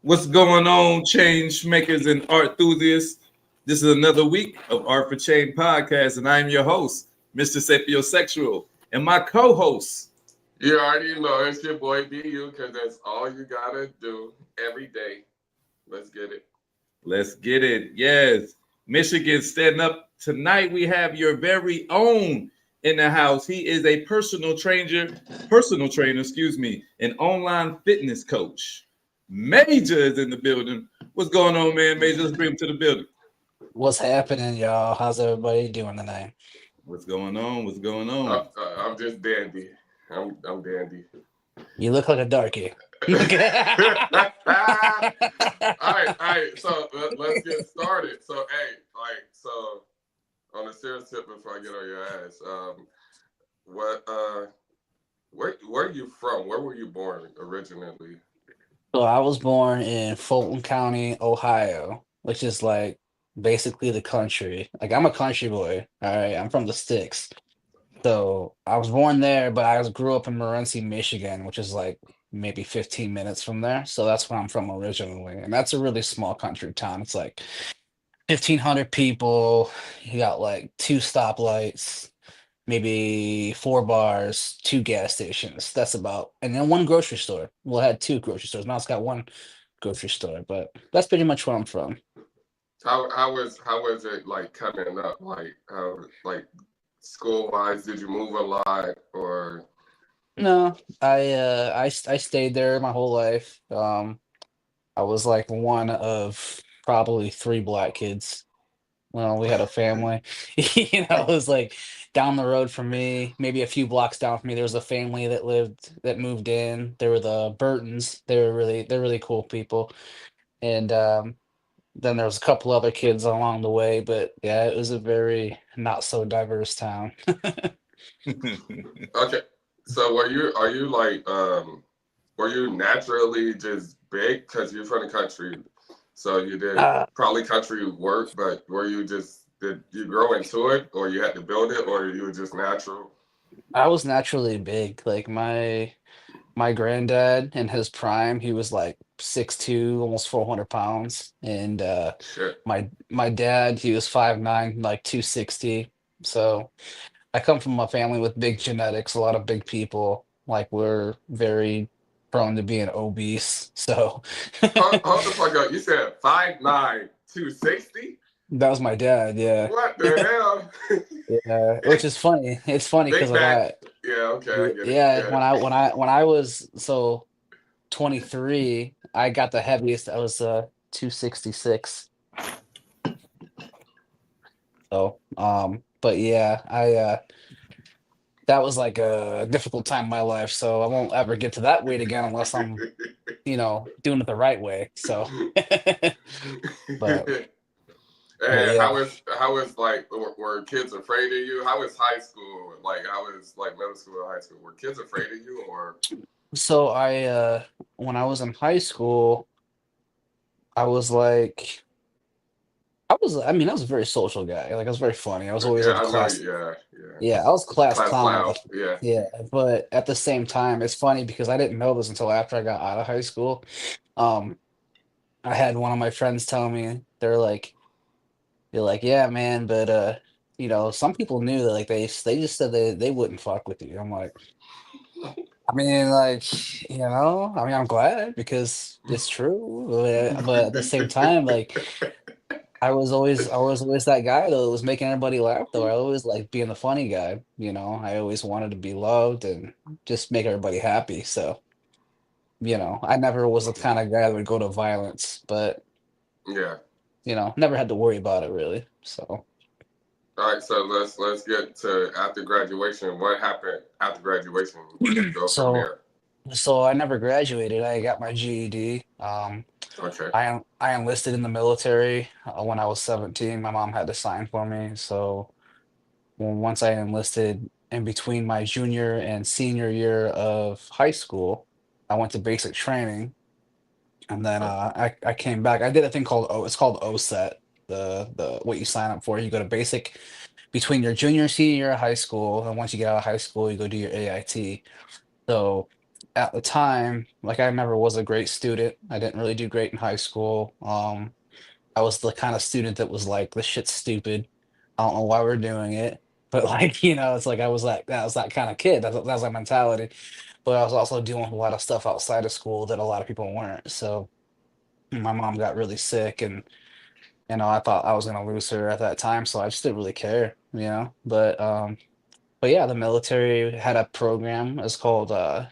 What's going on, change makers and art enthusiasts? This is another week of Art for Change podcast, and I'm your host, Mister Sapiosexual, and my co-host. You already know it's your boy BheeYou, because that's all you gotta do every day. Let's get it. Let's get it. Yes, Michigan stand up tonight. We have your very own in the house. He is a personal trainer, an online fitness coach. Major is in the building. What's going on, man? Major, let's bring him to the building. What's happening, y'all? How's everybody doing tonight? What's going on? What's going on? I'm just dandy. I'm dandy. You look like a darkie. all right. So let's get started. So so on a serious tip before I get on your ass, where are you from? Where were you born originally? So I was born in Fulton County, Ohio, which is like basically the country. Like I'm a country boy. All right, I'm from the sticks. So I was born there, but I grew up in Morenci, Michigan, which is like maybe 15 minutes from there. So that's where I'm from originally. And that's a really small country town. It's like 1,500 people. You got like two stoplights, maybe four bars, two gas stations. That's about, and then one grocery store. Well, it had two grocery stores. Now it's got one grocery store, but that's pretty much where I'm from. How was it like coming up? Like school wise, did you move a lot or? No, I stayed there my whole life. I was like one of probably three black kids. Well, we had a family. It was like down the road from me, maybe a few blocks down from me, there was a family that moved in. They were the Burtons. They're really cool people. And then there was a couple other kids along the way, but yeah, it was a very not so diverse town. Okay, so are you like were you naturally just big because you're from the country? So you did Uh, probably country work, but did you grow into it, or you had to build it, or you were just natural? I was naturally big. Like my granddad in his prime, he was like 6'2", almost 400 pounds. And Shit. my dad, he was 5'9", like 260. So I come from a family with big genetics, a lot of big people. Like we're very prone to being obese. So Hold the fuck up. You said 5'9", 260? that was my dad, yeah. What the hell? Yeah, which is funny. It's funny Big because like back. Yeah, okay, I get it. yeah, Yeah. when I was 23, I got the heaviest. I was 266. So but yeah, I that was like a difficult time in my life. So I won't ever get to that weight again unless I'm, doing it the right way. So but but Hey, yeah. how is like were kids afraid of you? How was high school? Like how was like middle school or high school? Were kids afraid of you or? So when I was in high school, I was like I was a very social guy. Like I was very funny. I was always Yeah, like a I know. class. Yeah. Yeah, I was class Class clown. clown. Yeah. Yeah, but at the same time, it's funny because I didn't know this until after I got out of high school. Um, I had one of my friends tell me they're like, yeah, man, but some people knew that like they just said they wouldn't fuck with you. I'm like, I mean, like, I'm glad because it's true, but at the same time, like. I was always that guy though that was making everybody laugh though. I always like being the funny guy, I always wanted to be loved and just make everybody happy. So, I never was the kind of guy that would go to violence, but Yeah. never had to worry about it really. So, All right. So let's get to after graduation. What happened after graduation? Where did you go from so there? so I never graduated. I got my GED. Okay. I enlisted in the military when I was 17. My mom had to sign for me. So once I enlisted in between my junior and senior year of high school, I went to basic training, and then I came back. I did a thing called it's called OSET. The what you sign up for. You go to basic between your junior and senior year of high school, and once you get out of high school, you go do your AIT. So at the time, like I never was a great student. I didn't really do great in high school. I was the kind of student that was like, this shit's stupid. I don't know why we're doing it. But like, it's like I was that kind of kid. That was my mentality. But I was also doing a lot of stuff outside of school that a lot of people weren't. So my mom got really sick, and I thought I was gonna lose her at that time, so I just didn't really care. But yeah, the military had a program. It's called the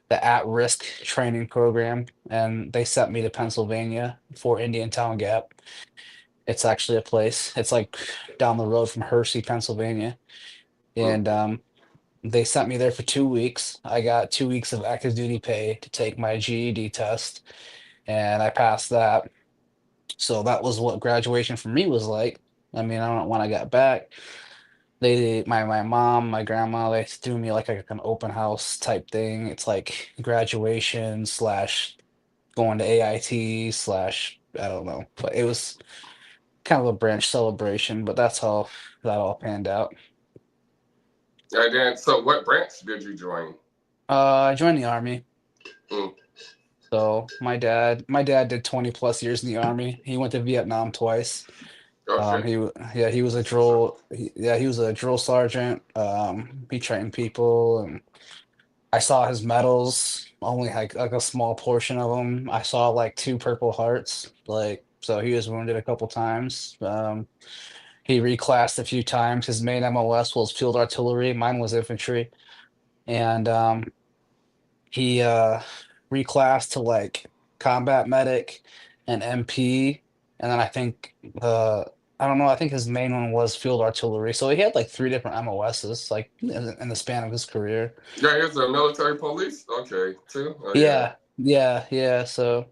at-risk training program, and they sent me to Pennsylvania for Indiantown Gap. It's actually a place. It's like down the road from Hershey, Pennsylvania. Mm. And they sent me there for 2 weeks. I got 2 weeks of active duty pay to take my GED test, and I passed that. So that was what graduation for me was like. I mean, I don't know when I got back. My mom, my grandma, they threw me like an open house type thing. It's like graduation slash going to AIT slash I don't know, but it was kind of a branch celebration. But that's how that all panned out. And then, so what branch did you join? I joined the army. Mm. So my dad did 20 plus years in the army. He went to Vietnam twice. Oh shit. Yeah, he was a he was a drill sergeant. He trained people, and I saw his medals, only like a small portion of them. I saw like two Purple Hearts, like so he was wounded a couple times. He reclassed a few times. His main MOS was field artillery, mine was infantry, and he reclassed to like combat medic and MP, and then I don't know, I think his main one was field artillery. So he had like three different MOSs like in the span of his career. Yeah, he's a military police. Okay, too. Oh yeah. Yeah. So,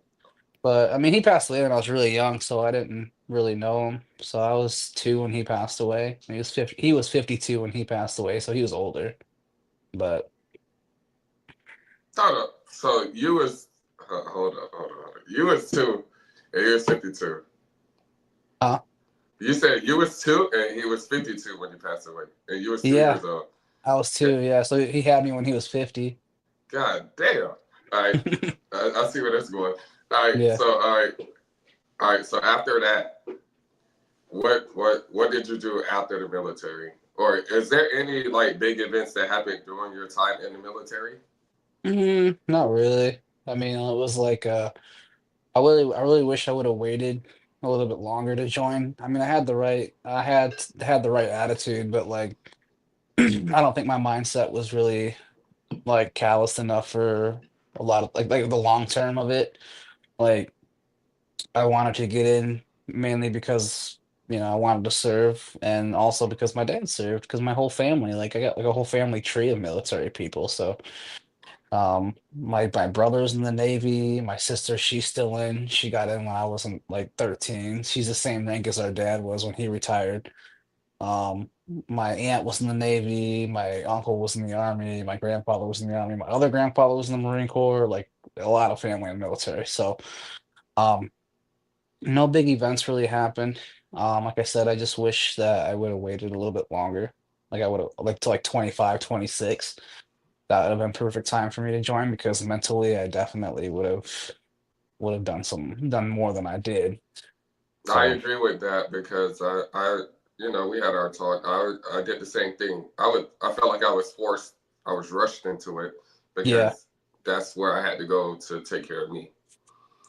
but I mean, he passed away when I was really young, so I didn't really know him. So I was 2 when he passed away. He was 50, he was 52 when he passed away, so he was older. But Hold up. So you was hold up. You was 2, and he was 52. uh, You said you was 2, and he was 52 when he passed away, and you was 2 years yeah, old. I was Yeah. 2. Yeah, so he had me when he was 50. God damn. All right, I see where that's going. All right, Yeah. so all right. So after that, what did you do after the military? Or is there any like big events that happened during your time in the military? Not really. I mean, it was like I really wish I would have waited a little bit longer to join. I mean, I had the right attitude, but like I don't think my mindset was really like calloused enough for a lot of like the long term of it. Like I wanted to get in mainly because I wanted to serve, and also because my dad served, because my whole family, like I got like a whole family tree of military people. So my brother's in the Navy, my sister, she's still in. She got in when I wasn't like 13. She's the same rank as our dad was when he retired. Um, my aunt was in the Navy, my uncle was in the Army, my grandfather was in the Army, my other grandfather was in the Marine Corps, like a lot of family in the military. So um no big events really happened. Like I said, I just wish that I would have waited a little bit longer. Like I would have like to like 25, 26. That would have been perfect time for me to join, because mentally I definitely would have done more than I did. I So agree with that because we had our talk. I did the same thing. I felt like I was forced. I was rushed into it yeah. because that's where I had to go to take care of me.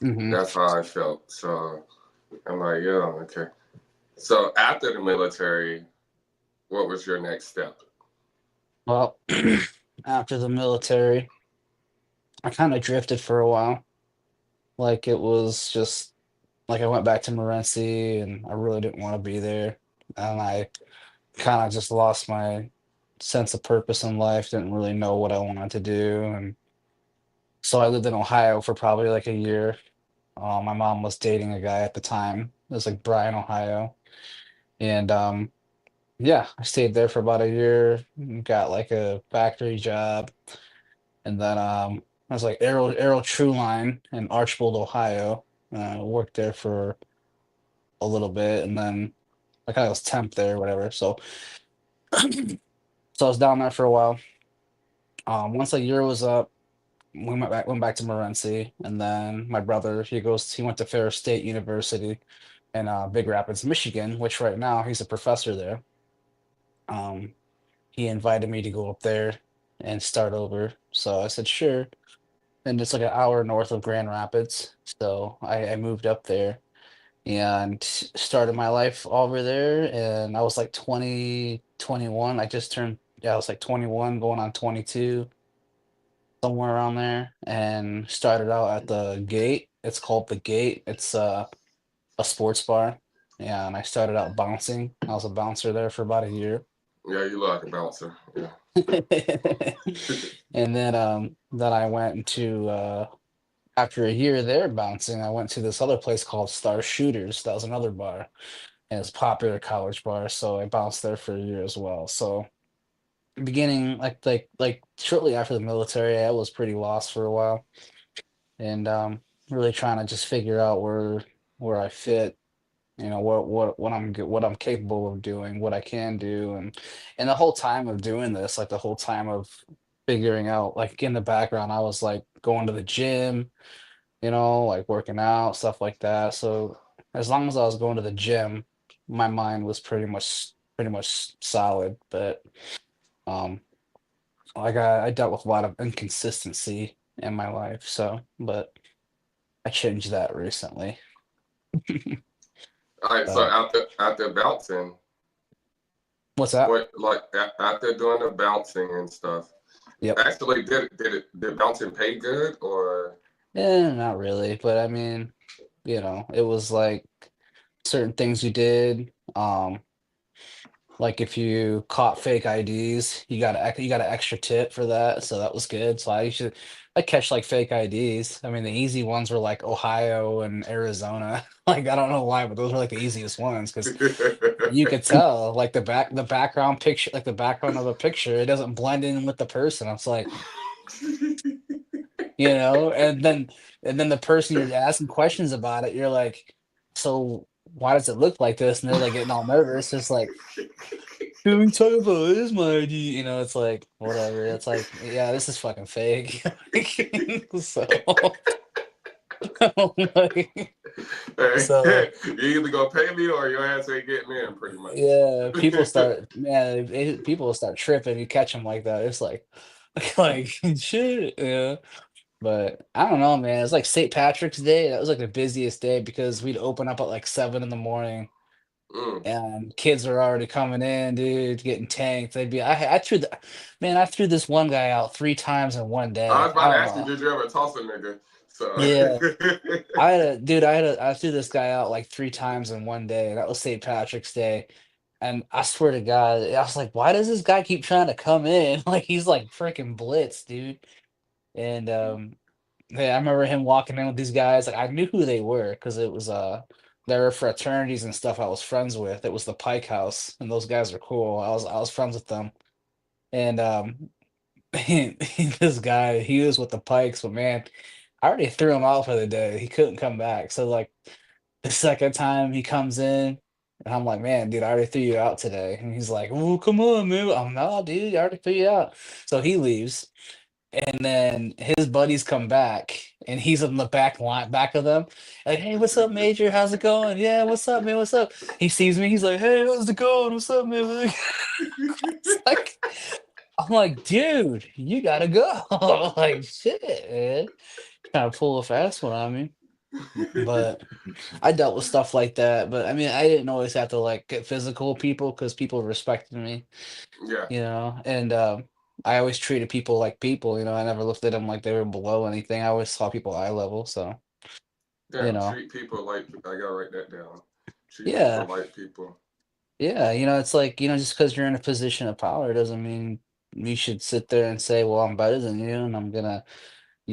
hmm That's how I felt. So I'm like, yeah, okay. So after the military, what was your next step? Well, after the military, I kind of drifted for a while. Like it was just like I went back to Morenci, and I really didn't want to be there. And I kind of just lost my sense of purpose in life, didn't really know what I wanted to do. And so I lived in Ohio for probably like a year. My mom was dating a guy at the time. It was like Bryan, Ohio. And yeah, I stayed there for about a year, got like a factory job. And then I was like Aero True Line in Archbold, Ohio. Worked there for a little bit, and then I kind of was temp there, or whatever. So so I was down there for a while. Once a year was up, went back to Morenci, and then my brother he went to Ferris State University in Big Rapids, Michigan, which right now he's a professor there. Um, he invited me to go up there and start over, so I said sure. And it's like an hour north of Grand Rapids, so I moved up there and started my life over there. And I was like 20, 21. I just turned, yeah, I was like 21, going on 22, somewhere around there, and started out at the Gate. It's called the Gate. It's a sports bar. Yeah, and I started out bouncing. I was a bouncer there for about a year. Yeah, you look like a bouncer. Yeah. And then I went into after a year there bouncing, I went to this other place called Star Shooters. That was another bar, and it's a popular college bar. So I bounced there for a year as well. So beginning like shortly after the military, I was pretty lost for a while, and really trying to just figure out where I fit, what I'm capable of doing, what I can do. And the whole time of doing this, like the whole time of figuring out, like in the background, I was like going to the gym, like working out, stuff like that. So as long as I was going to the gym, my mind was pretty much solid. But um like I dealt with a lot of inconsistency in my life. So but I changed that recently. All right. So But after bouncing, what's that? what like after doing the bouncing and stuff, Yep. actually did bouncing pay good or? Not really, but I mean, it was like certain things you did. Like if you caught fake IDs, you got an extra tip for that, so that was good. So I catch like fake IDs. I mean, the easy ones were like Ohio and Arizona. Like I don't know why, but those were like the easiest ones because you could tell like the background picture, like the background of a picture, it doesn't blend in with the person. It's like, and then the person you're asking questions about it, you're like, so why does it look like this? And they're like getting all nervous. It's like, can we talk about this, my ID? It's like whatever. It's like, yeah, this is fucking fake. So, like, so You either gonna pay me or your ass ain't getting in, pretty much. yeah, people start tripping. You catch them like that. It's like shit. Yeah. But I don't know, man. It's like St. Patrick's Day. That was like the busiest day because we'd open up at like 7 in the morning, Mm. and kids are already coming in, dude, getting tanked. I threw this one guy out 3 times in one I day. was I about to don't ask you, know. did you ever toss a nigga? So Yeah, I threw this guy out like 3 times in one day. That was St. Patrick's Day. And I swear to God, I was like, why does this guy keep trying to come in? Like he's like freaking blitz, dude. And yeah, I remember him walking in with these guys. Like I knew who they were because it was there were fraternities and stuff I was friends with. It was the Pike House, and those guys are cool. I was friends with them. And this guy, he was with the Pikes, but man, I already threw him out for the day. He couldn't come back. So like the second time he comes in, and I'm like, man, dude, I already threw you out today. And he's like, oh, come on, man. I'm no, dude, I already threw you out. So he leaves. And then his buddies come back, and he's in the back of them, like, "Hey, what's up, Major? How's it going? Yeah, what's up, man? What's up?" He sees me, he's like, "Hey, how's it going? What's up, man?" It's like, I'm like, dude, you gotta go. Like, shit, man. Kind of pull a fast one on me. But I dealt with stuff like that. But I mean, I didn't always have to like get physical with people because people respected me. yeah, And I always treated people like people. I never looked at them like they were below anything. I always saw people eye level. So, you damn. know, Treat people like I gotta write that down. Treat people yeah, like people. yeah. It's like, just because you're in a position of power doesn't mean you should sit there and say, well, I'm better than you and I'm gonna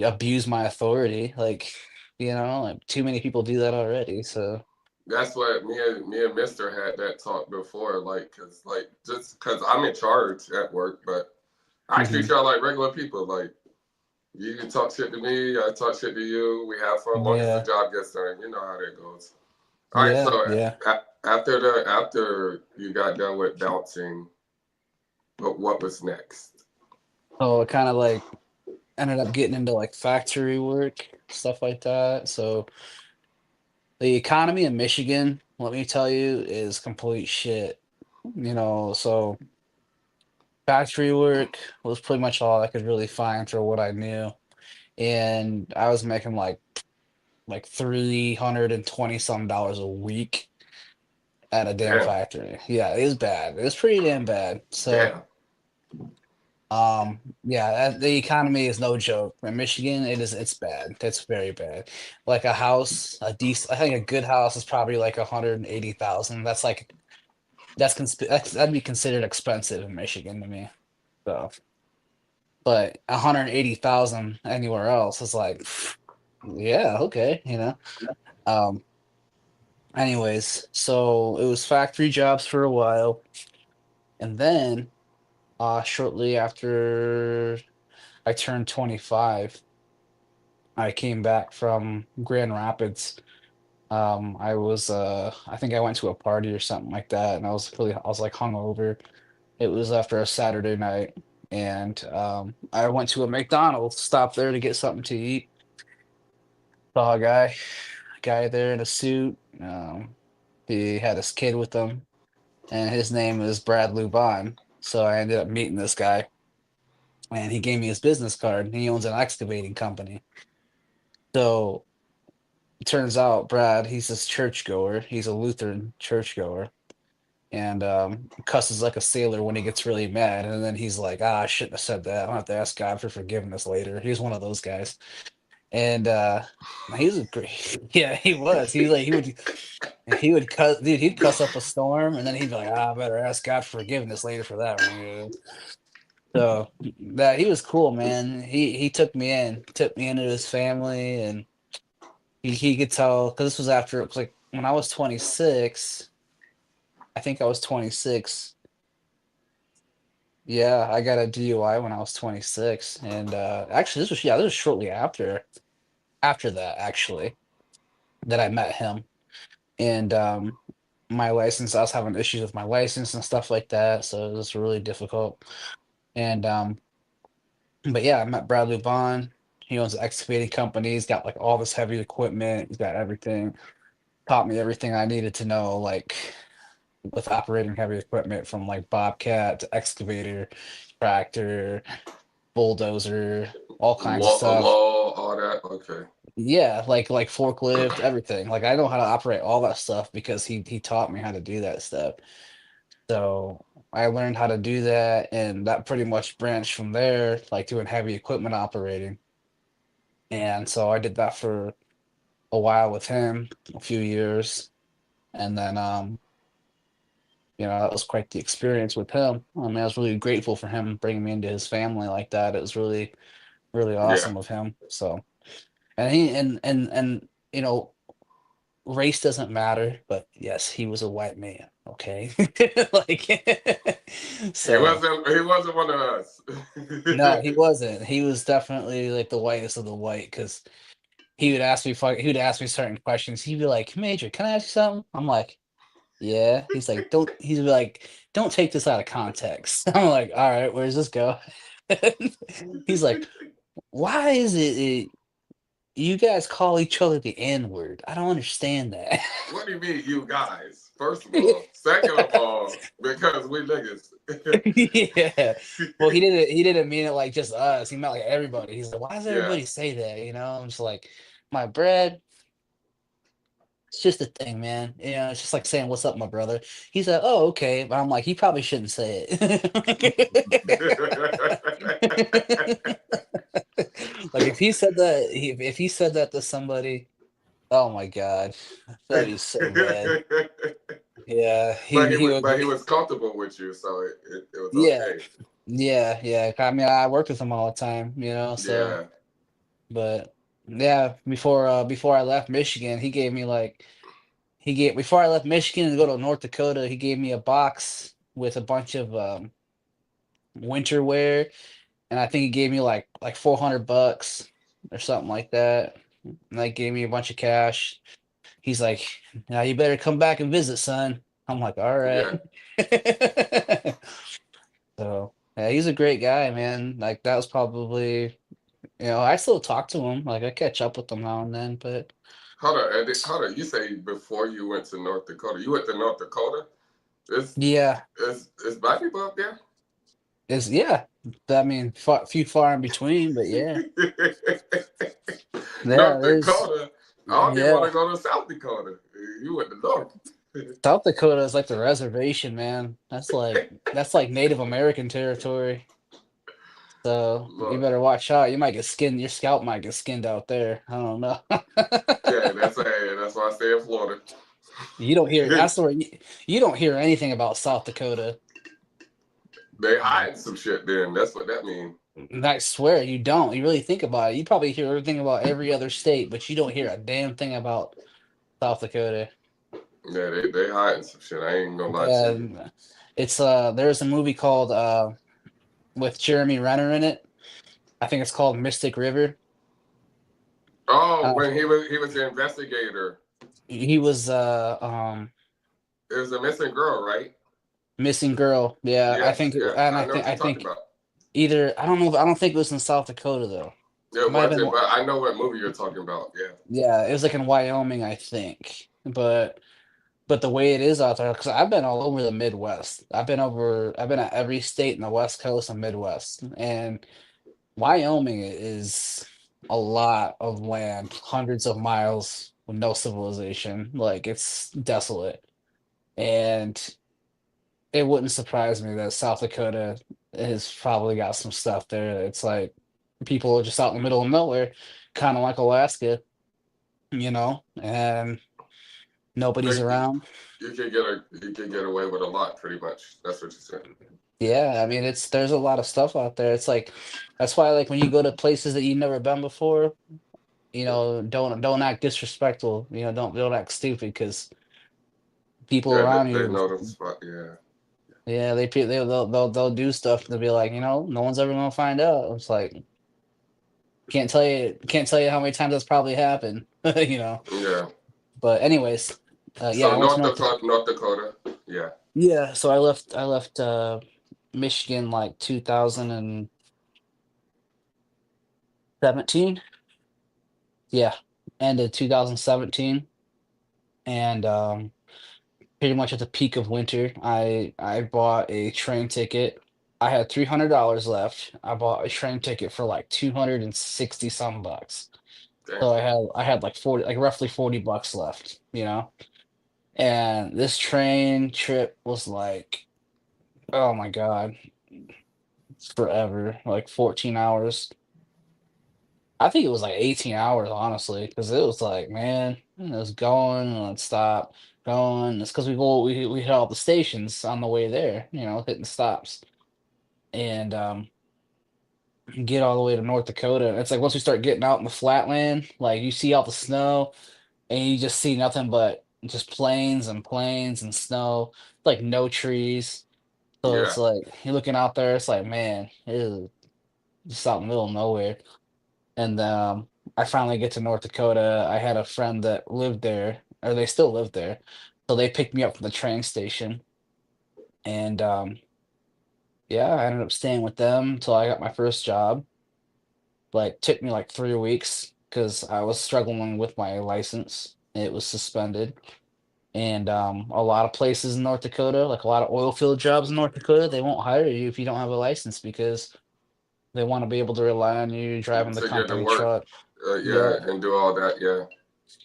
abuse my authority. Like, like too many people do that already. So, That's what me and Mister had that talk before. Like, cause like just cause I'm in charge at work, but I treat mhm. y'all like regular people. Like you can talk shit to me, I talk shit to you. We have fun long as the Yeah, job gets done. You know how that goes. All right, yeah, so yeah. after you got done with bouncing, but what was next? Oh, it kind of like ended up getting into like factory work, stuff like that. So the economy in Michigan, let me tell you, is complete shit. So factory work was pretty much all I could really find for what I knew. And I was making like 320 some dollars a week at a damn Damn. factory. Yeah, it was bad. It was pretty damn bad. So Damn. yeah, the economy is no joke. In Michigan, it's bad. It's very bad. Like a house, I think a good house is probably like 180,000. That'd be considered expensive in Michigan to me. So, but 180,000 anywhere else is like, yeah, okay. Um, anyways, so it was factory jobs for a while, and then shortly after I turned 25, I came back from Grand Rapids. I think I went to a party or something like that, and I was like hungover. It was after a Saturday night, and I went to a McDonald's, stopped there to get something to eat. Saw a guy there in a suit. He had his kid with him, and his name is Brad Luban. So I ended up meeting this guy, and he gave me his business card. And he owns an excavating company. So it turns out Brad, he's this churchgoer. He's a Lutheran churchgoer, and cusses like a sailor when he gets really mad. And then he's like, "Ah, I shouldn't have said that. I'll have to ask God for forgiveness later." He's one of those guys, and he was a great. Yeah, he was. He would cuss, dude. He'd cuss up a storm, and then he'd be like, "Ah, I better ask God for forgiveness later for that one." So that he was cool, man. He took me into his family, and he could tell because this was after it was like when I was 26. I think I was 26. Yeah, I got a DUI when I was 26, and actually this was shortly after that actually that I met him, and my license I was having issues with my license and stuff like that, so it was really difficult. And but yeah, I met Bradley Bond. He owns an excavating company. He's got like all this heavy equipment. He's got everything. Taught me everything I needed to know, like with operating heavy equipment from like Bobcat to excavator, tractor, bulldozer, all kinds of stuff. Law, all that. Okay. Yeah, like forklift, everything. Like I know how to operate all that stuff because he taught me how to do that stuff. So I learned how to do that, and that pretty much branched from there, like doing heavy equipment operating. And so I did that for a while with him, a few years, and then that was quite the experience with him. I mean, I was really grateful for him bringing me into his family like that. It was really, really Yeah. awesome of him. So, and he and race doesn't matter, but yes, he was a white man. Okay, like He so. wasn't. He wasn't one of us. No, he wasn't. He was definitely like the whitest of the white because he would ask me certain questions. He'd be like, "Major, can I ask you something?" I'm like, "Yeah." He's like, "Don't take this out of context." I'm like, "All right, where does this go?" He's like, "Why is it you guys call each other the N-word? I don't understand that." What do you mean, you guys? First of all. Second of all, because we niggas. Yeah. Well, he didn't mean it like just us. He meant like everybody. He's like, "Why does Yeah. everybody say that?" I'm just like, "My bread, it's just a thing, man. It's just like saying, 'What's up, my brother?'" He's like, "Oh, okay." But I'm like, he probably shouldn't say it. Like if he said that, if he said that to somebody, oh my God, that'd be so bad. Yeah, he would. But he was comfortable with you, so it was Yeah, okay. yeah. I mean, I work with him all the time, so. Yeah. But yeah, before I left Michigan, before I left Michigan to go to North Dakota, he gave me a box with a bunch of winter wear, and I think he gave me like $400 or something like that. And they gave me a bunch of cash. He's like, "Now you better come back and visit, son." I'm like, "All Yeah. right." So yeah, he's a great guy, man. Like that was probably I still talk to them. Like I catch up with them now and then, but Hold on, Andy, hold on. You say before you went to North Dakota, you went to North Dakota. It's yeah, it's black people up there. yeah. I mean, few far in between, but yeah, yeah. North There's Dakota. I don't even want yeah. to go to South Dakota. You went to North. South Dakota is like the reservation, man. That's like Native American territory. So you Look, better watch out. You might get skinned. Your scalp might get skinned out there. I don't know. yeah, that's why I stay in Florida. You don't hear. You don't hear anything about South Dakota. They Like, hiding some shit then. That's what that means. and I swear you don't. You really think about it. You probably hear everything about every other state, but you don't hear a damn thing about South Dakota. Yeah, they hiding some shit. I ain't gonna lie to you. And it's there's a movie called with Jeremy Renner in it. I think it's called Mystic River. Oh, Uh, when he was the investigator. he was It was a missing girl, right? missing girl. Yeah, I Yes, think it, yes. and I I know think what you're I talking think about. either I don't know. I don't think it was in South Dakota though. It It might have been. wasn't, but I know what movie you're talking about. Yeah. Yeah, it was like in Wyoming, I think. But the way it is out there, because I've been all over the Midwest. I've been at every state in the West Coast and Midwest. And Wyoming is a lot of land, hundreds of miles with no civilization. Like it's desolate. And it wouldn't surprise me that South Dakota has probably got some stuff there. It's like people are just out in the middle of nowhere, kind of like Alaska, and nobody's Like, around. you could get away with a lot, pretty much. That's what you said. Yeah, I mean there's a lot of stuff out there. It's like that's why like when you go to places that you've never been before, don't act disrespectful, don't act stupid because people Yeah, around they you, know them spot. Yeah. yeah, they'll do stuff. They'll be like, no one's ever gonna find out. It's like can't tell you how many times that's probably happened, you know. Yeah. But anyways, yeah, So I went to North Dakota. Yeah. yeah, so I left Michigan like 2017. Yeah, ended 2017, and pretty much at the peak of winter, I bought a train ticket. I had $300 left. I bought a train ticket for like 260 some bucks. Damn. So I had like 40, like roughly $40 left, And this train trip was like, oh my God, it's forever, like 14 hours. I think it was like 18 hours, honestly, because it was like, man, it was going and it stopped, going. It's because we hit all the stations on the way there, hitting stops. And get all the way to North Dakota. It's like once we start getting out in the flatland, like you see all the snow and you just see nothing but just plains and plains and snow, like no trees. So Yeah. it's like you're looking out there, it's like, man, it is just out in the middle of nowhere. And I finally get to North Dakota. I had a friend that lived there, or they still live there. So they picked me up from the train station. And yeah, I ended up staying with them until I got my first job. Like, took me like 3 weeks because I was struggling with my license. It was suspended. And a lot of places in North Dakota, like a lot of oil field jobs in North Dakota, they won't hire you if you don't have a license because they want to be able to rely on you driving the To get to company work. truck. Yeah, Yeah. and do all that. Yeah.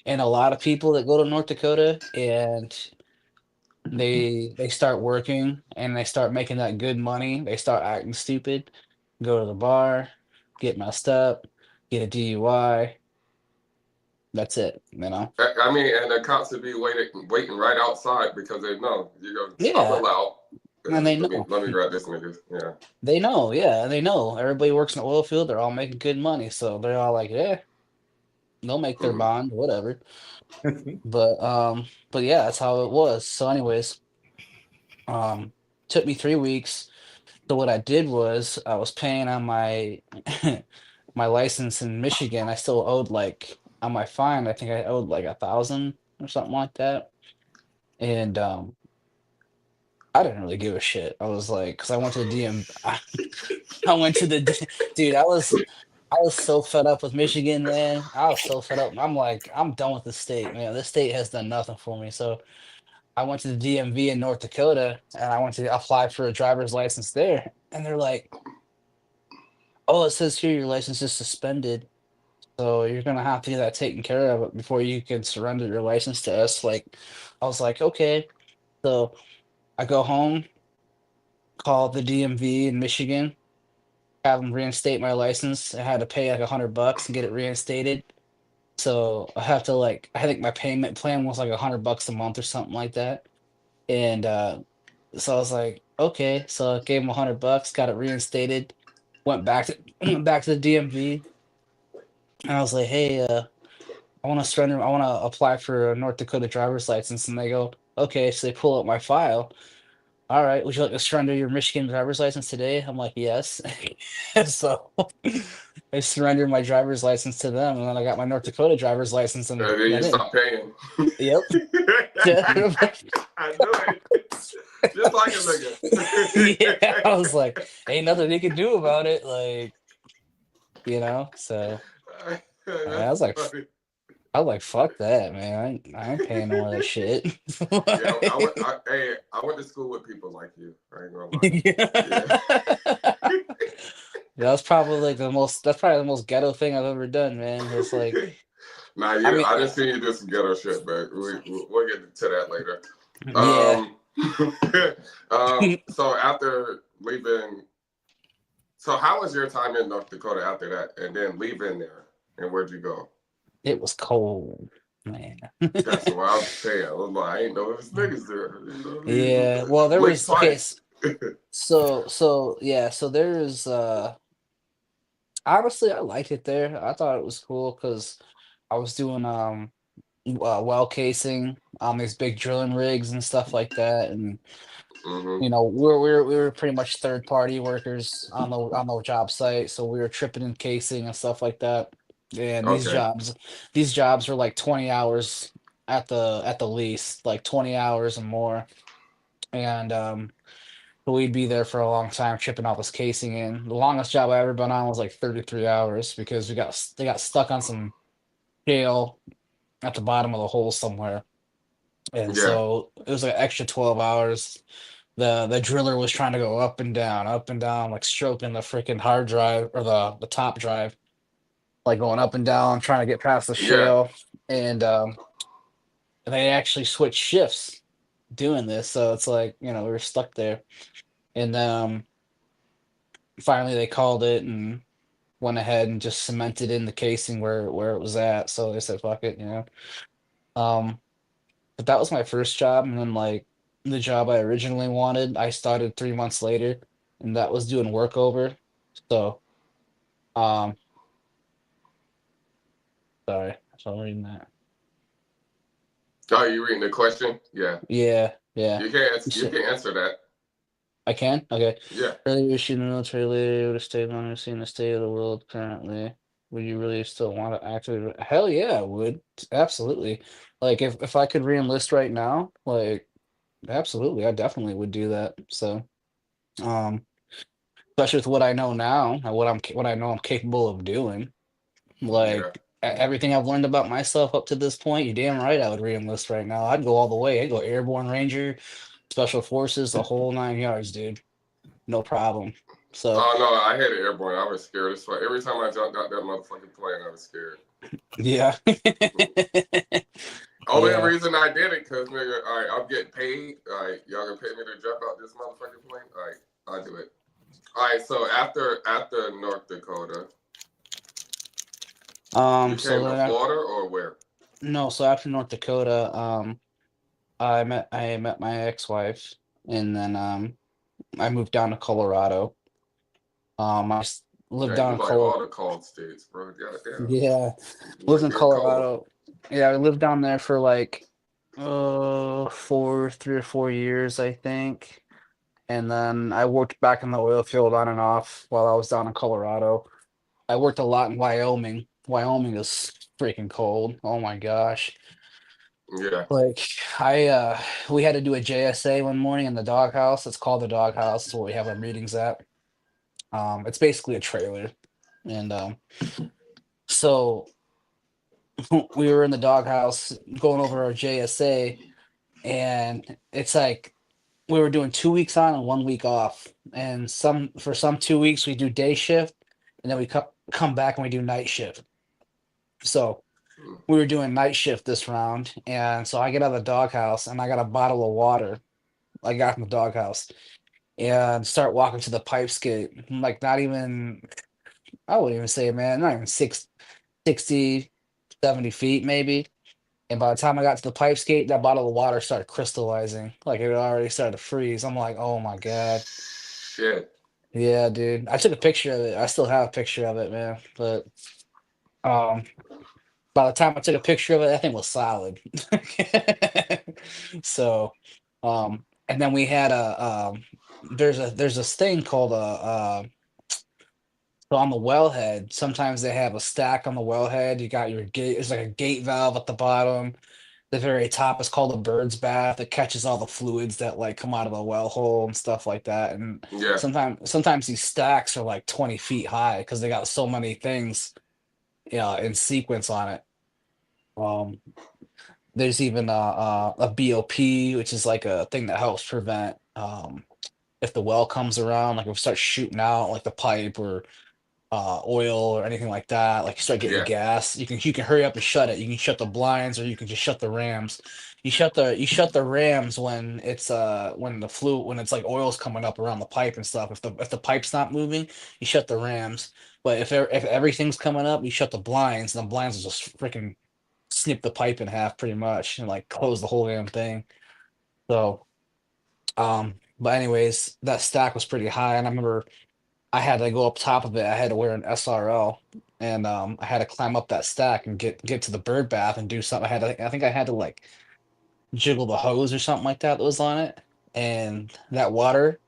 And a lot of people that go to North Dakota and they start working and they start making that good money, they start acting stupid, go to the bar, get messed up, get a DUI. That's it. I mean, and the cops would be waiting right outside because they know you go Yeah, stumble out. and they Let me know. let me grab this nigga. Yeah. They know, yeah, they know. Everybody works in the oil field, they're all making good money, so they're all like, yeah, they'll make their Mm. bond, whatever. But yeah, that's how it was. So anyways, um, took me 3 weeks. So what I did was I was paying on my my license in Michigan. I still owed like on my fine, I think I owed like 1,000 or something like that. And I didn't really give a shit. I was like, because I went to the DM, I went to the dude. I was so fed up with Michigan, man. I was so fed up. I'm like, I'm done with the state, man. This state has done nothing for me. So I went to the DMV in North Dakota and I went to apply for a driver's license there. And they're like, oh, it says here your license is suspended. So you're gonna have to get that taken care of before you can surrender your license to us. Like, I was like, okay. So I go home, call the DMV in Michigan, have them reinstate my license. I had to pay like $100 and get it reinstated. So I have to like, I think my payment plan was like $100 a month or something like that. And so I was like, okay. So I gave him $100, got it reinstated, went back to went back to the DMV, and I was like, hey, I want to surrender. I want to apply for a North Dakota driver's license. And they go, okay. So they pull up my file. All right, would you like to surrender your Michigan driver's license today? I'm like, yes. And so I surrendered my driver's license to them, and then I got my North Dakota driver's license, and And then I you didn't. stop paying. Yep. I knew it. Just like a Yeah, I was nigga. like, ain't nothing they can do about it, like, so I That's was like, funny. fuck that, man. I ain't paying all that shit. Yeah, Like, I went to school with people like you. I ain't gonna lie. yeah. Yeah. That's probably the most ghetto thing I've ever done, man. It's like, Nah, I mean, I just seen you do some ghetto shit, but we'll get to that later. yeah. So after leaving, so how was your time in North Dakota after that, and then leaving there, and where'd you go? It was cold, man. That's what I'm saying. I was like, I ain't know there was niggas there. You know what I Yeah, mean? well, there Blink was okay, twice. so there's honestly I liked it there. I thought it was cool because I was doing well casing on these big drilling rigs and stuff like that, and Mm-hmm. we were pretty much third party workers on the job site, so we were tripping and casing and stuff like that. And Okay. these jobs were like 20 hours at the least, like 20 hours and more. And but we'd be there for a long time chipping all this casing in. The longest job I ever been on was like 33 hours because they got stuck on some shale at the bottom of the hole somewhere. And Yeah. so it was like extra 12 hours. The driller was trying to go up and down, like stroking the freaking hard drive or the top drive, like going up and down, trying to get past the Yeah. shale. And they actually switched shifts doing this. So it's like, we were stuck there. And finally they called it and went ahead and just cemented in the casing where it was at. So they said, fuck it. Um, but that was my first job, and then like the job I originally wanted, I started 3 months later, and that was doing work over. So, um, sorry, so I'm reading that. Oh, you reading the question? Yeah. Yeah, yeah. You can't answer that. I can? Okay. Yeah. Earlier issued in the military, later would have stayed longer, seeing the state of the world currently. Would you really still want to actively? Hell yeah, I would. Absolutely. Like if I could re-enlist right now, like absolutely, I definitely would do that. So, um, especially with what I know now and what I know I'm capable of doing. Like Yeah. everything I've learned about myself up to this point, you're damn right I would re-enlist right now. I'd go all the way. I'd go airborne ranger, special forces, the whole 9 yards, dude. No problem. So Oh no, I hated airborne. I was scared as fuck. Every time I jumped out that motherfucking plane, I was scared. yeah. Only Yeah. reason I did it, cause nigga, all right, I'm getting paid. All right, y'all gonna pay me to jump out this motherfucking plane? All right, I'll do it. All right, so after North Dakota, you So came to then Florida or where? no, so after North Dakota, I met my ex-wife, and then I moved down to Colorado. Lived Man, down you in like all Colorado. the cold states, bro. Goddamn, Yeah, you lived like in getting cold. Colorado. Yeah, I lived down there for like 3 or 4 years, I think. And then I worked back in the oil field on and off while I was down in Colorado. I worked a lot in Wyoming. Wyoming is freaking cold. Oh my gosh. Yeah, Like we had to do a JSA one morning in the doghouse. It's called the doghouse. It's where we have our meetings at. It's basically a trailer. And so we were in the doghouse going over our JSA, and it's like we were doing 2 weeks on and 1 week off. And for some 2 weeks we do day shift, and then we come back and we do night shift. So we were doing night shift this round, and so I get out of the doghouse and I got a bottle of water I got from the doghouse and start walking to the pipe skate. Like not even, I wouldn't even say, man, not even 60, 70 feet maybe. And by the time I got to the pipe skate, that bottle of water started crystallizing. Like it already started to freeze. I'm like, oh my God. Shit. Yeah, dude. I took a picture of it. I still have a picture of it, man. But um by the time I took a picture of it, that thing was solid. So and then we had there's this thing called so on the wellhead, sometimes they have a stack on the wellhead. You got your gate, it's like a gate valve at the bottom. The very top is called a bird's bath. It catches all the fluids that like come out of the well hole and stuff like that. And Yeah. sometimes these stacks are like 20 feet high because they got so many things, in sequence on it. Um, there's even a BOP, which is like a thing that helps prevent if the well comes around, like if it starts shooting out like the pipe or oil or anything like that, like you start getting Yeah. gas, you can hurry up and shut it. You can shut the blinds or you can just shut the rams. You shut the rams when it's when it's like oil's coming up around the pipe and stuff. If the pipe's not moving, you shut the rams. But if everything's coming up, you shut the blinds, and the blinds will just freaking snip the pipe in half pretty much and like close the whole damn thing. So but anyways, that stack was pretty high, and I remember I had to go up top of it. I had to wear an SRL, and I had to climb up that stack and get to the bird bath and do something. I think I had to like jiggle the hose or something like that was on it, and that water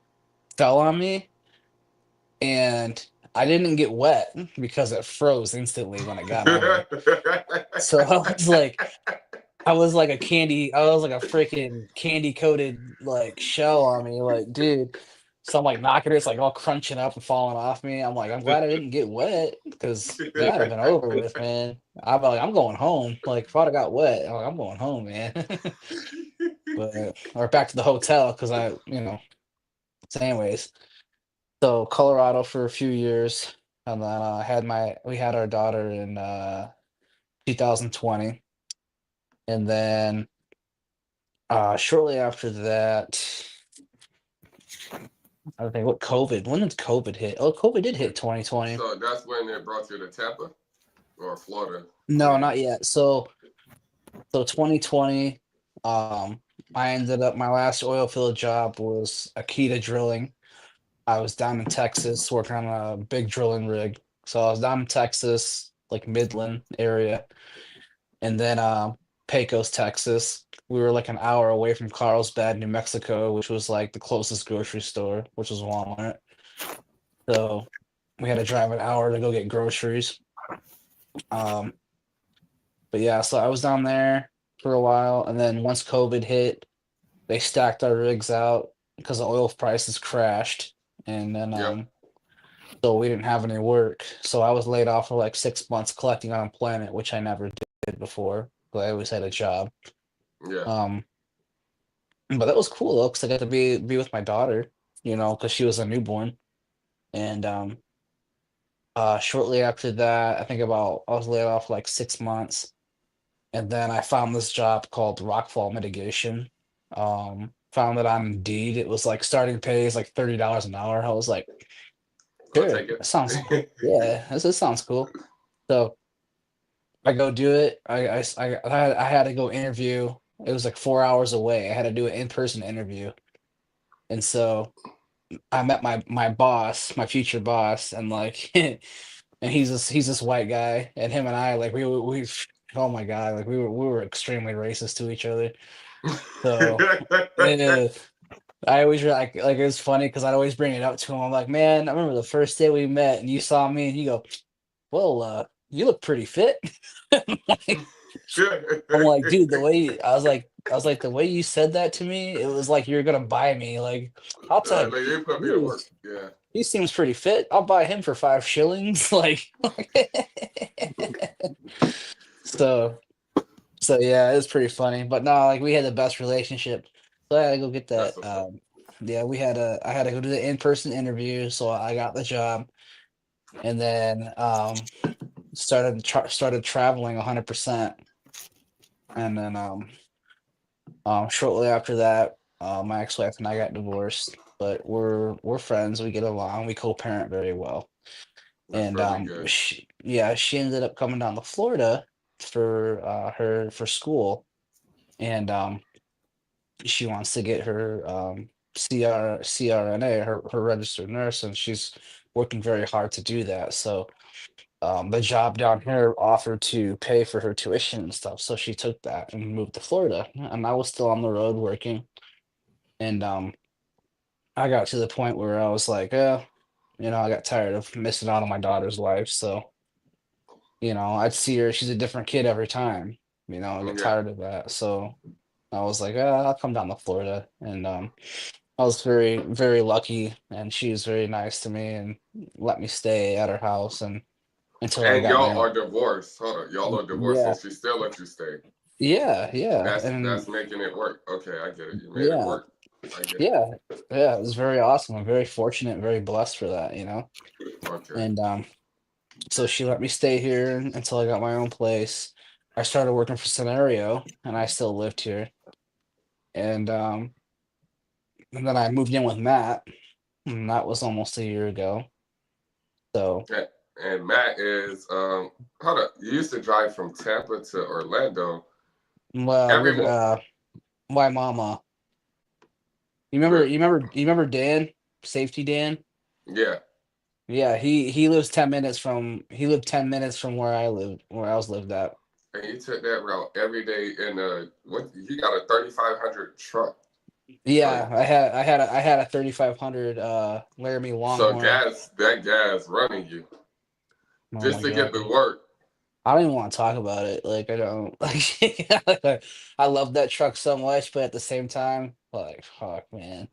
fell on me, and I didn't get wet because it froze instantly when it got on me. So I was like a freaking candy coated like shell on me, like dude. So I'm like knocking it, it's like all crunching up and falling off me. I'm like, I'm glad I didn't get wet because that'd have been over with, man. I'm like, I'm going home. Like if I'd have got wet, I'm like, I'm going home, man. But or back to the hotel because So anyways, so Colorado for a few years, and then we had our daughter in 2020, and then shortly after that, I think when did COVID hit? Oh, COVID did hit 2020. So that's when they brought you to Tampa or Florida. No, not yet. So 2020, I ended up my last oil field job was Akita drilling. I was down in Texas working on a big drilling rig. So I was down in Texas, like Midland area, and then Pecos, Texas. We were like an hour away from Carlsbad, New Mexico, which was like the closest grocery store, which was Walmart. So we had to drive an hour to go get groceries. Um, but yeah, so I was down there for a while, and then once COVID hit, they stacked our rigs out because the oil prices crashed, and then Yep. so we didn't have any work. So I was laid off for like 6 months collecting unemployment, which I never did before. But I always had a job. Yeah. But that was cool though, because I got to be with my daughter, because she was a newborn. And shortly after that, I was laid off like 6 months, and then I found this job called rockfall mitigation. Found it on Indeed. It was like starting pay is like $30 an hour. I was like, I'll sure, take it. that sounds yeah, this sounds cool. So I go do it. I had to go interview. It was like 4 hours away. I had to do an in-person interview, and so I met my boss, my future boss, and like, and he's this white guy, and him and I like we oh my God, like we were extremely racist to each other. So yeah, I always like it was funny because I'd always bring it up to him. I'm like, man, I remember the first day we met, and you saw me, and you go, well, you look pretty fit. I'm like, dude, I was like, the way you said that to me, it was like you're gonna buy me. Like, I'll tell Like they put me to you, work. Yeah. he seems pretty fit. I'll buy him for 5 shillings. Like, so, so yeah, it was pretty funny. But no, like we had the best relationship. So I had to go get That's that. what's up. Yeah, I had to go do the in-person interview, so I got the job, and then started traveling 100%, and then shortly after that, my ex-wife and I got divorced, but we're friends. We get along. We co-parent very well. That's And really good. she ended up coming down to Florida for her for school, and she wants to get her CRNA, her registered nurse, and she's working very hard to do that. So the job down here offered to pay for her tuition and stuff, so she took that and moved to Florida. And I was still on the road working, and I got to the point where I was like, I got tired of missing out on my daughter's life. So, I'd see her, she's a different kid every time. I get Yeah. tired of that. So I was like, I'll come down to Florida. And I was very, very lucky, and she was very nice to me and let me stay at her house and until I And got my y'all own. are divorced. Hold on. Y'all are divorced Yeah, and she still lets you stay. yeah, yeah. That's And making it work. Okay, I get it. You made it yeah, work. I get it. yeah, yeah. It was very awesome. I'm very fortunate, very blessed for that, Okay. And so she let me stay here until I got my own place. I started working for Scenario, and I still lived here. And then I moved in with Matt, and that was almost a year ago. So, And Matt is hold up. You used to drive from Tampa to Orlando well, every month. why mama? But You remember Dan, Safety Dan? yeah. Yeah, he lived 10 minutes from where I was lived at. And you took that route every day in a what you got a 3500 truck. Yeah, Like I had a 3500 Laramie so Longhorn. that gas running you Oh just my to get God. to work. I don't even want to talk about it. Like I don't like I love that truck so much, but at the same time, like fuck man.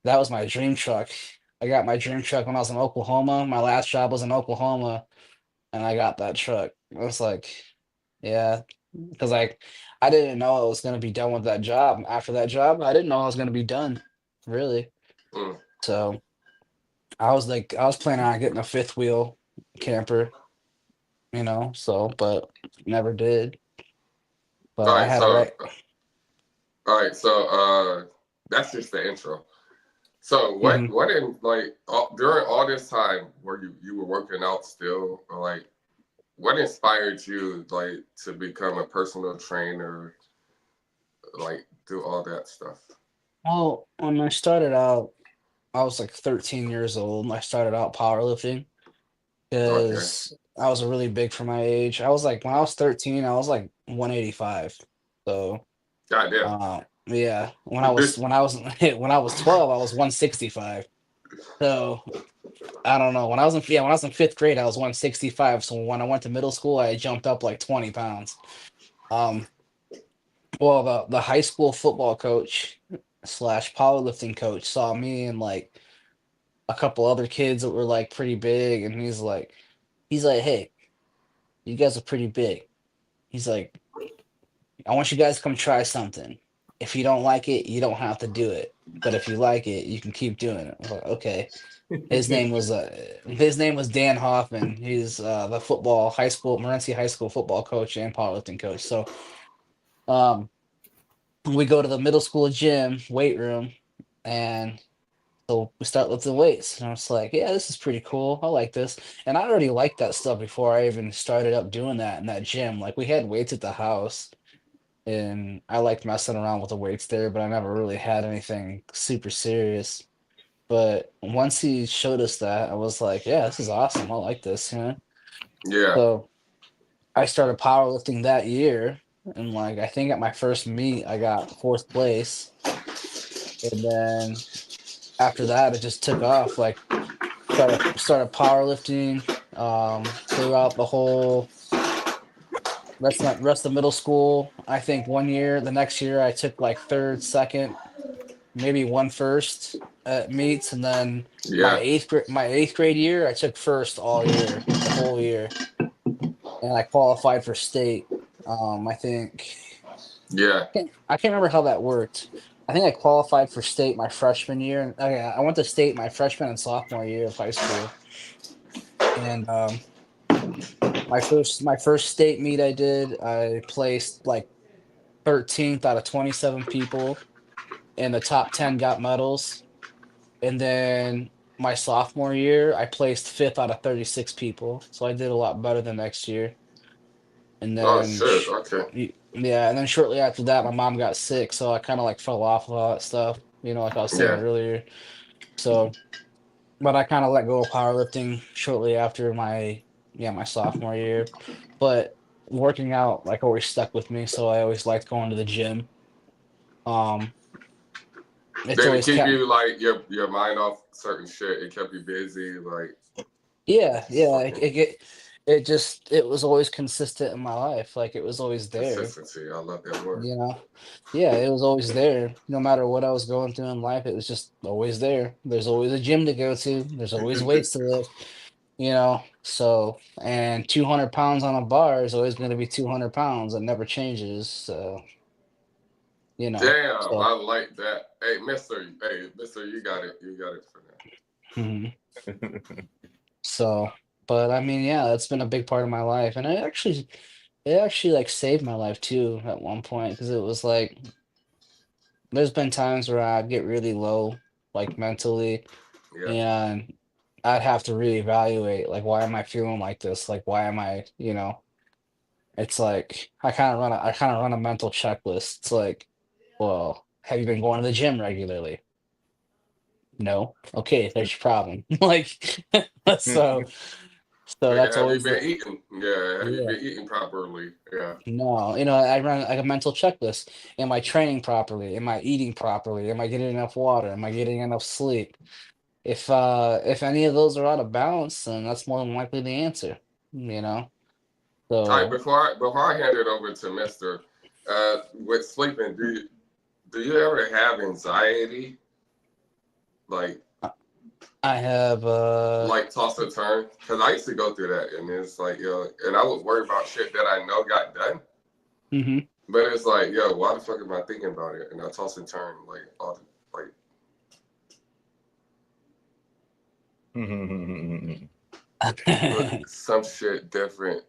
That was my dream truck. I got my dream truck when I was in Oklahoma. My last job was in Oklahoma, and I got that truck. I was like, yeah, because like I didn't know I was gonna be done with that job. After that job, I didn't know I was gonna be done, really. Mm. So I was planning on getting a fifth wheel camper, but never did. All But I right, had a so right. that's just the intro. So Mhm. what in like during all this time where you were working out still, or like what inspired you like to become a personal trainer, like do all that stuff? Well, when I started out, I was like 13 years old. I started out powerlifting Okay, because I was really big for my age. I was like, when I was 13, I was like 185. So, goddamn. yeah, when I was 12, I was 165. So, I don't know. When I was in fifth grade, I was 165. So when I went to middle school, I jumped up like 20 pounds. Um, well, the high school football coach slash powerlifting coach saw me and like a couple other kids that were like pretty big, and he's like, hey, you guys are pretty big. He's like, I want you guys to come try something. If you don't like it, you don't have to do it. But if you like it, you can keep doing it. I was like, okay. His name was Dan Hoffman. He's the Morenci High School football coach and powerlifting coach. So um, we go to the middle school gym weight room, and so we start lifting weights. And I was like, yeah, this is pretty cool. I like this. And I already liked that stuff before I even started up doing that in that gym. Like we had weights at the house, and I liked messing around with the weights there, but I never really had anything super serious. But once he showed us that, I was like, yeah, this is awesome. I like this. Yeah, So I started powerlifting that year. And like, I think at my first meet, I got fourth place. And then after that, it just took off. Like, started powerlifting throughout the whole rest of middle school. I think one year, the next year, I took like third, second, maybe one first at meets, and then Yeah, my eighth grade year, I took first all year, the whole year, and I qualified for state. I think yeah. I can't remember how that worked. I think I qualified for state my freshman year, and okay, I went to state my freshman and sophomore year of high school, and my first state meet I did, I placed like 13th out of 27 people, and the top 10 got medals. And then my sophomore year, I placed fifth out of 36 people. So I did a lot better than next year. And Oh then, shit. Okay. yeah, and then shortly after that, my mom got sick. So I kind of like fell off a lot of stuff, like I was saying Yeah. earlier. So, but I kind of let go of powerlifting shortly after my sophomore year. But working out like always stuck with me. So I always liked going to the gym. Um, it's Did it always keep kept you like your mind off certain shit? It kept you busy, like Yeah, fucking it was always consistent in my life. Like it was always there, consistency. I love that word. you know? Yeah, it was always there. No matter what I was going through in life, it was just always there. There's always a gym to go to. There's always weights to lift. So, and 200 pounds on a bar is always going to be 200 pounds. It never changes. So, you know, Damn, so, I like that. Hey, Mister, you got it. You got it for that. mhm. So, but I mean, yeah, that's been a big part of my life. And it actually like saved my life too at one point because it was like there's been times where I'd get really low, like mentally, Yeah. and I'd have to reevaluate like why am I feeling like this? Like why am I. It's like I kind of run a mental checklist. It's like, well, have you been going to the gym regularly? No. Okay, there's your problem. Like so so that's Have you always been the eating? Yeah. Have you yeah. been eating properly? Yeah. No, I run like a mental checklist. Am I training properly? Am I eating properly? Am I getting enough water? Am I getting enough sleep? If any of those are out of balance, then that's more than likely the answer, you know? All right. So Before I hand it over to Mister, with sleeping, do you ever have anxiety? Like I I have like toss and turn? Because I used to go through that, and it's like and I was worried about shit that I know got done. mhm. But it's like, why the fuck am I thinking about it? And I toss and turn like like some shit different,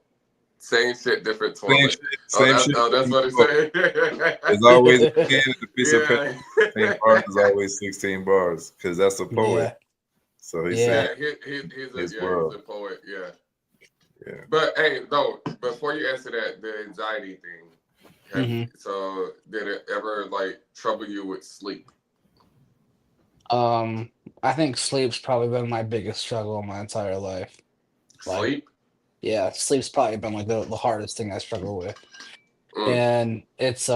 same shit, different Same toilet. shit, Oh, same shit. that's what it said. There's always a pen and a piece of paper. Yeah, 16 bars is always 16 bars because that's a poet. Yeah, So he yeah. said yeah. He's his he's world. a poet. Yeah. Yeah. But hey, no. Before you answer that, the anxiety thing. Mhm. Did it ever like trouble you with sleep? Um, I think sleep's probably been my biggest struggle in my entire life. Like, Sleep? yeah, sleep's probably been like the hardest thing I struggle with. Mm, And it's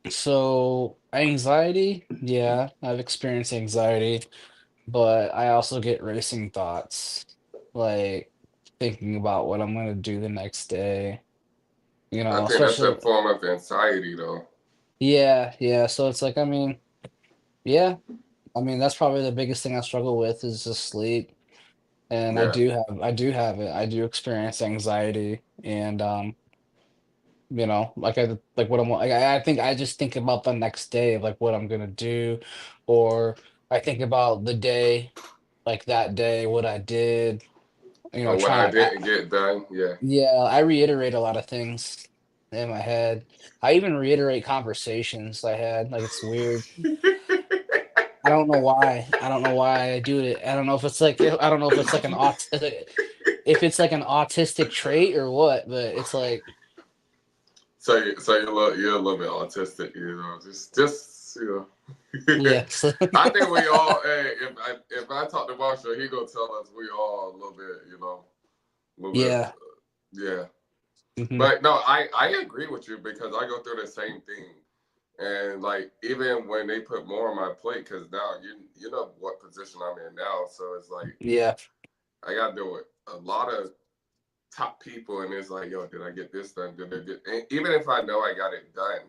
so anxiety, yeah, I've experienced anxiety, but I also get racing thoughts, like thinking about what I'm gonna do the next day, I think that's a especially form of anxiety, though. yeah, yeah. So it's like, I mean, yeah, I mean that's probably the biggest thing I struggle with is just sleep. And Yeah. I do have it. I do experience anxiety and like what I'm like I think I just think about the next day of like what I'm gonna do, or I think about the day, like that day, what I did, Or what I trying to didn't get done. Yeah. yeah, I reiterate a lot of things in my head. I even reiterate conversations I had. Like it's weird. I don't know why. I don't know why I do it. I don't know if it's like if it's like an autistic trait or what, but it's like So you're a little bit autistic, just. yes. I think we all. Hey, if I talk to Marshall, he gonna tell us we all a little bit, a little bit. Yeah. Yeah. Hmm. But no, I agree with you because I go through the same thing. And like even when they put more on my plate, because now you know what position I'm in now, so it's like Yeah. I gotta do it a lot of top people, and it's like, yo, did I get this done? Did I get? And even if I know I got it done,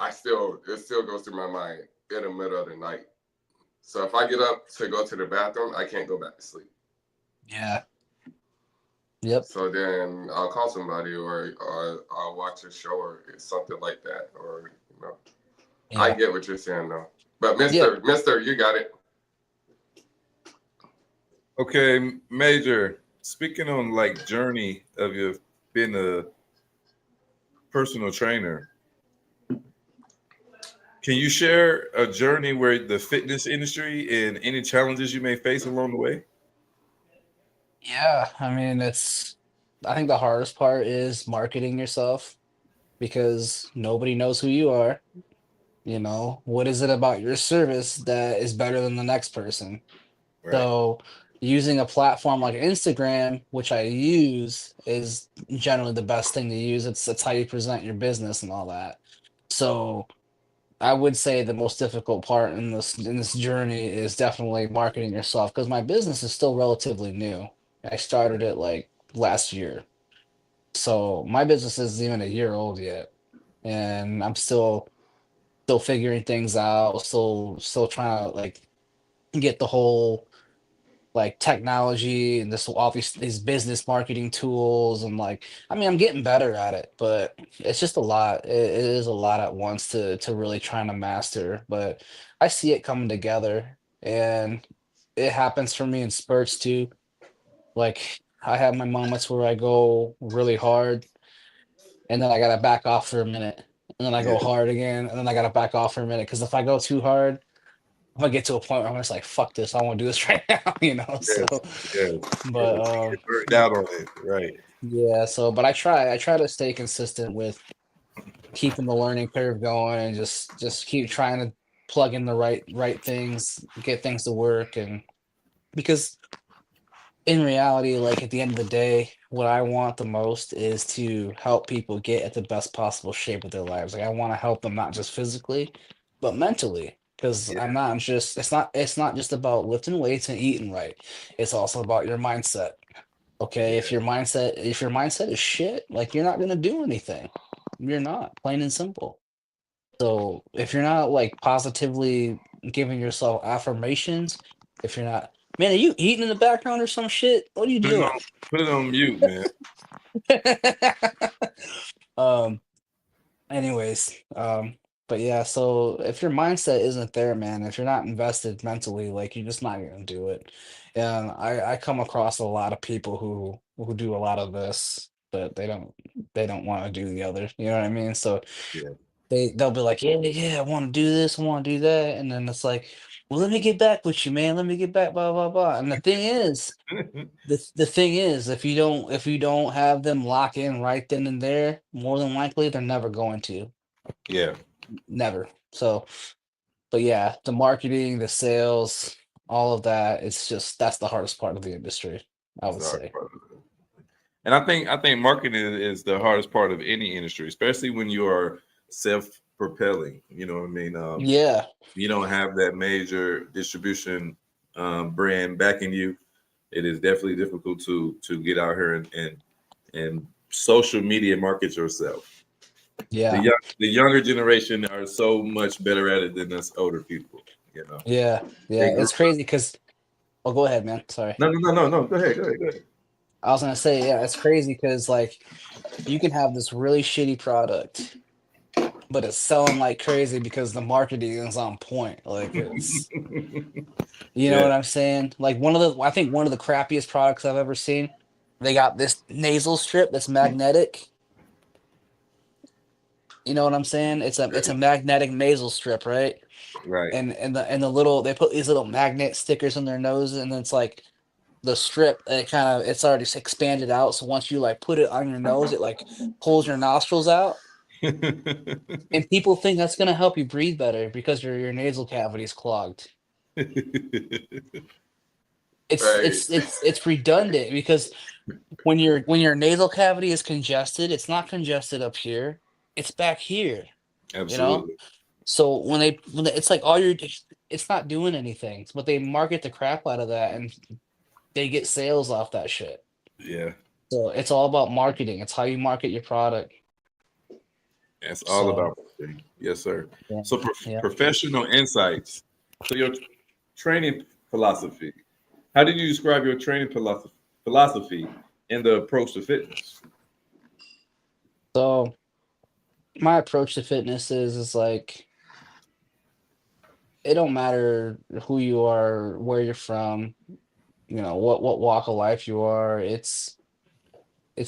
it still goes through my mind in the middle of the night. So if I get up to go to the bathroom, I can't go back to sleep. Yeah. Yep. So then I'll call somebody, or I'll watch a show or something like that, or Yeah. I get what you're saying though. But Mister, you got it. Okay, Major. Speaking on like journey of your being a personal trainer, can you share a journey where the fitness industry and any challenges you may face along the way? Yeah. I mean, I think the hardest part is marketing yourself because nobody knows who you are. What is it about your service that is better than the next person? Right. So using a platform like Instagram, which I use, is generally the best thing to use. It's how you present your business and all that. So I would say the most difficult part in this journey is definitely marketing yourself because my business is still relatively new. I started it like last year. So my business isn't even a year old yet. And I'm still figuring things out, still trying to like get the whole like technology and all these business marketing tools and like I mean I'm getting better at it, but it's just a lot. It is a lot at once to really trying to master, but I see it coming together and it happens for me in spurts too. Like I have my moments where I go really hard and then I gotta back off for a minute. And then I Yeah. go hard again, and then I gotta back off for a minute. Because if I go too hard, I'm gonna get to a point where I'm just like, fuck this, I want to do this right now. So, Yes. Yes. but Get burnt out on it. Right. yeah, but I try to stay consistent with keeping the learning curve going and just keep trying to plug in the right things, get things to work, and because in reality, like at the end of the day, what I want the most is to help people get at the best possible shape of their lives. Like I want to help them not just physically, but mentally. Because Yeah. I'm not just it's not just about lifting weights and eating right. It's also about your mindset. Okay. Yeah. If your mindset is shit, like you're not gonna do anything. You're not, plain and simple. So if you're not like positively giving yourself affirmations, if you're not, man, are you eating in the background or some shit? What are you Put it doing? on. Put it on mute, man. um, anyways, but yeah, so if your mindset isn't there, man, if you're not invested mentally, like you're just not gonna do it. And I come across a lot of people who do a lot of this, but they don't want to do the other. You know what I mean? So Yeah. they'll be like, yeah, yeah, I want to do this, I want to do that, and then it's like, well, let me get back with you, man. Let me get back, blah blah blah. And the thing is, the thing is, if you don't have them lock in right then and there, more than likely they're never going to, Yeah. never. So, but yeah, the marketing, the sales, all of that, it's just that's the hardest part of the industry, I would Sorry. say. And I think marketing is the hardest part of any industry, especially when you are self-propelling. You know what I mean? Yeah, You don't have that major distribution brand backing you. It is definitely difficult to get out here and social media market yourself. yeah, The younger generation are so much better at it than us older people. You know, yeah, they yeah. grew. It's crazy because, oh, go ahead, man. Sorry. No, no, no, no, no. Go ahead, go ahead, go ahead. I was gonna say, yeah, it's crazy because like you can have this really shitty product, but it's selling like crazy because the marketing is on point. Like it's, you know Yeah, what I'm saying? Like I think one of the crappiest products I've ever seen. They got this nasal strip that's magnetic. You know what I'm saying? It's a magnetic nasal strip, right? right. And the little they put these little magnet stickers in their noses, and it's like the strip. It's already expanded out. So once you like put it on your nose, it like pulls your nostrils out. And people think that's gonna help you breathe better because your nasal cavity is clogged. It's Right. it's it's it's redundant because when your nasal cavity is congested, it's not congested up here, it's back here, you know? Absolutely. So it's like it's not doing anything, but they market the crap out of that and they get sales off that shit. Yeah. So it's all about marketing. It's how you market your product. It's all So about marketing. Yes, sir. yeah, So yeah. professional insights. So your training philosophy. How did you describe your training philosophy in the approach to fitness? So my approach to fitness is like it don't matter who you are, where you're from, what walk of life you are. It's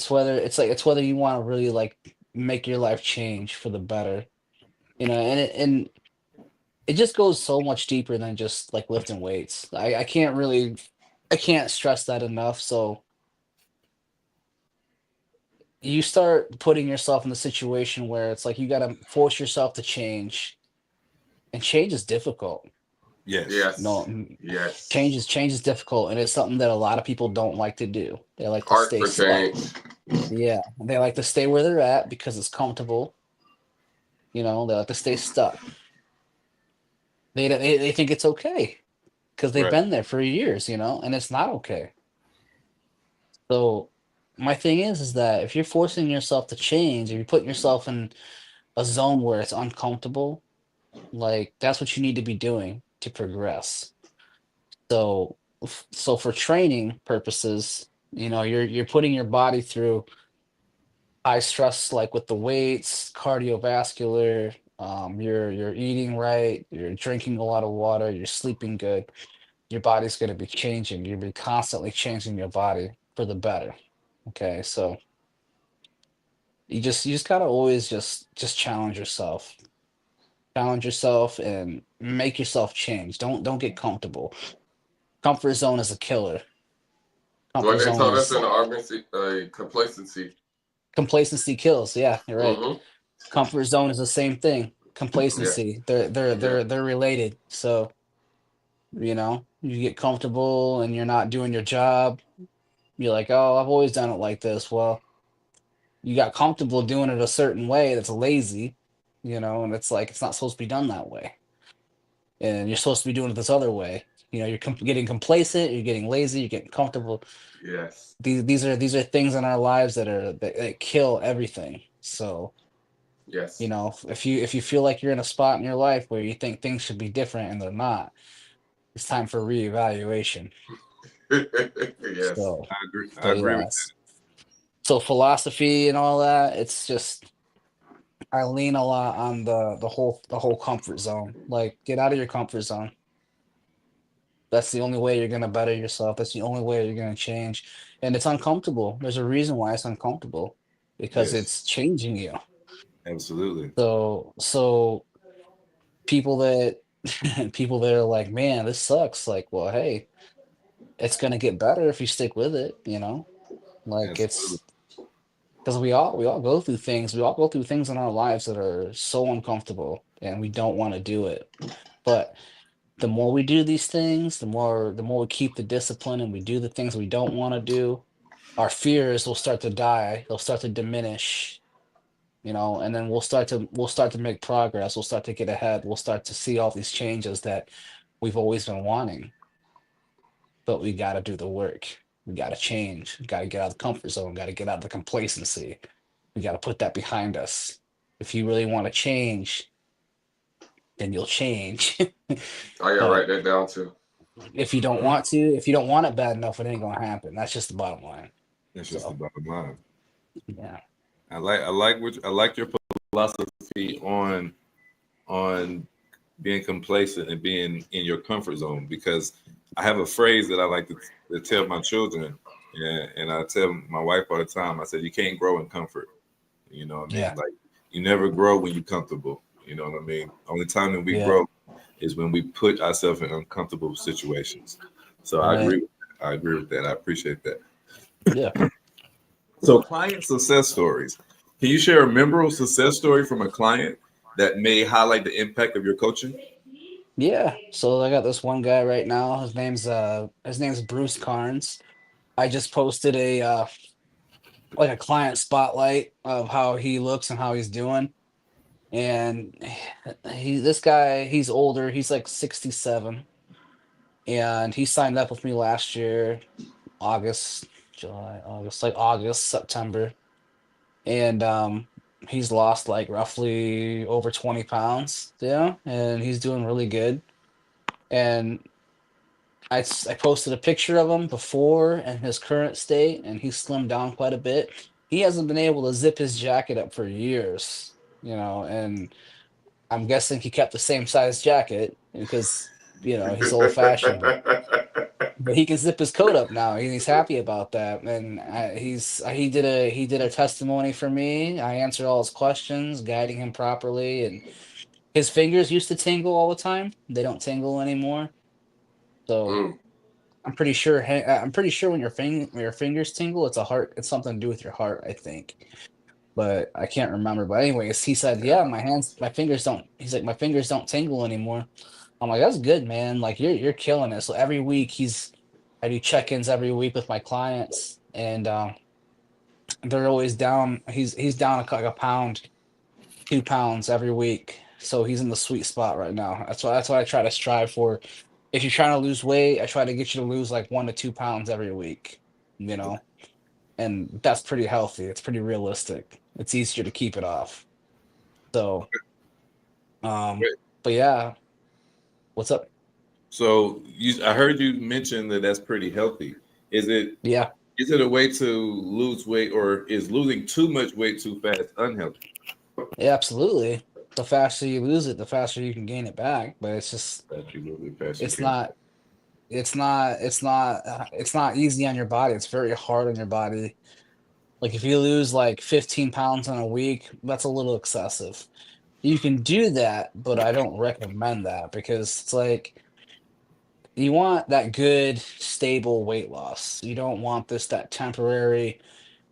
whether you want to really like make your life change for the better. And it just goes so much deeper than just like lifting weights. I can't stress that enough. So you start putting yourself in the situation where it's like you got to force yourself to change, and change is difficult. Yes. No, Yes. Yes. change is difficult, and it's something that a lot of people don't like to do. They like to Heart stay for stuck. change. Yeah, they like to stay where they're at because it's comfortable. They like to stay stuck. They think it's okay because they've Right. been there for years, and it's not okay. So my thing is that if you're forcing yourself to change, if you're putting yourself in a zone where it's uncomfortable, like that's what you need to be doing to progress. So for training purposes, you're putting your body through high stress, like with the weights, cardiovascular. You're eating right, you're drinking a lot of water, you're sleeping good. Your body's going to be changing. You'll be constantly changing your body for the better. Okay, so you just gotta always just challenge yourself and make yourself change. Don't get comfortable. Comfort zone is a killer. What Comfort they zone told us is in the army, complacency. complacency kills. Yeah, you're right. Mm-hmm. Comfort zone is the same thing. Yeah. Complacency. They're Yeah. they're they're related. So, you get comfortable and you're not doing your job. You're like, oh, I've always done it like this. Well, you got comfortable doing it a certain way that's lazy, and it's like it's not supposed to be done that way. And you're supposed to be doing it this other way. You're getting complacent, you're getting lazy, you're getting comfortable. Yes. These are things in our lives that kill everything. So, Yes. if you feel like you're in a spot in your life where you think things should be different and they're not, it's time for reevaluation. Yes. So, I agree. so I agree with yes. So philosophy and all that, it's just I lean a lot on the whole comfort zone. Like get out of your comfort zone. That's the only way you're gonna better yourself. That's the only way you're gonna change. And it's uncomfortable. There's a reason why it's uncomfortable that. because Yes, it's changing you. absolutely. So people that people that are like, man, this sucks. Like, well, hey, it's gonna get better if you stick with it. Like Absolutely. it's because we all go through things. We all go through things in our lives that are so uncomfortable and we don't want to do it. But the more we do these things, the more we keep the discipline and we do the things we don't want to do, our fears will start to die. They'll start to diminish, and then we'll start to make progress. We'll start to get ahead. We'll start to see all these changes that we've always been wanting. But we got to do the work. We got to change. We got to get out of the comfort zone. Got to get out of the complacency. We got to put that behind us. If you really want to change, then you'll change. I gotta write But that down too. if you don't want it bad enough, it ain't gonna happen. That's just the bottom line. That's just the So bottom line. yeah, I like your philosophy on being complacent and being in your comfort zone because I have a phrase that I like to tell my children, and I tell my wife all the time. I said you can't grow in comfort. You know what I mean? yeah, Like you never grow when you're comfortable. You know what I mean? Only time that we yeah. grow is when we put ourselves in uncomfortable situations. So I Right. agree. I agree with that. I appreciate that. Yeah. So client success stories. Can you share a memorable success story from a client that may highlight the impact of your coaching? Yeah. So I got this one guy right now. His name's Bruce Carnes. I just posted a client spotlight of how he looks and how he's doing. And this guy, he's older. He's like 67, and he signed up with me last year, August. July, August, like August, September, and he's lost like roughly over 20 pounds, yeah, and he's doing really good. And I posted a picture of him before and his current state, and he's slimmed down quite a bit. He hasn't been able to zip his jacket up for years, and I'm guessing he kept the same size jacket because he's old fashioned, but he can zip his coat up now. He's happy about that, and he did a testimony for me. I answered all his questions, guiding him properly, and his fingers used to tingle all the time. They don't tingle anymore. So Mm, I'm pretty sure when your fingers tingle, it's something to do with your heart, I think. But I can't remember. But anyways, he said, yeah. "Yeah, my fingers don't." He's like, "My fingers don't tingle anymore." I'm like, "That's good, man. Like you're killing it." So every week I do check-ins every week with my clients, and they're always down. He's down like a pound, 2 pounds every week. So he's in the sweet spot right now. That's what I try to strive for. If you're trying to lose weight, I try to get you to lose like 1 to 2 pounds every week. You know, and that's pretty healthy. It's pretty realistic. It's easier to keep it off. So, um, Wait, but yeah, what's up? so I heard you mention that that's pretty healthy. Is it Yeah, is it a way to lose weight, or is losing too much weight too fast unhealthy? yeah, absolutely. The faster you lose it, the faster you can gain it back. But it's just, That you lose it fast you it's can. not, it's not easy on your body. It's very hard on your body. Like if you lose like 15 pounds in a week, that's a little excessive. You can do that, but I don't recommend that because it's like you want that good, stable weight loss. You don't want that temporary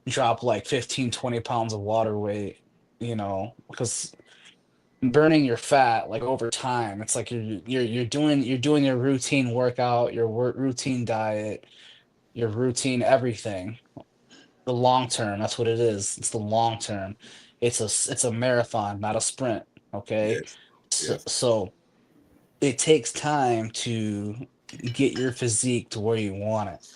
drop like 15, 20 pounds of water weight, because burning your fat like over time, it's like you're doing your routine workout, your routine diet, your routine everything. The long term, that's what it is. It's the long term. It's a marathon, not a sprint. Okay. Yes, So, yes, so it takes time to get your physique to where you want it.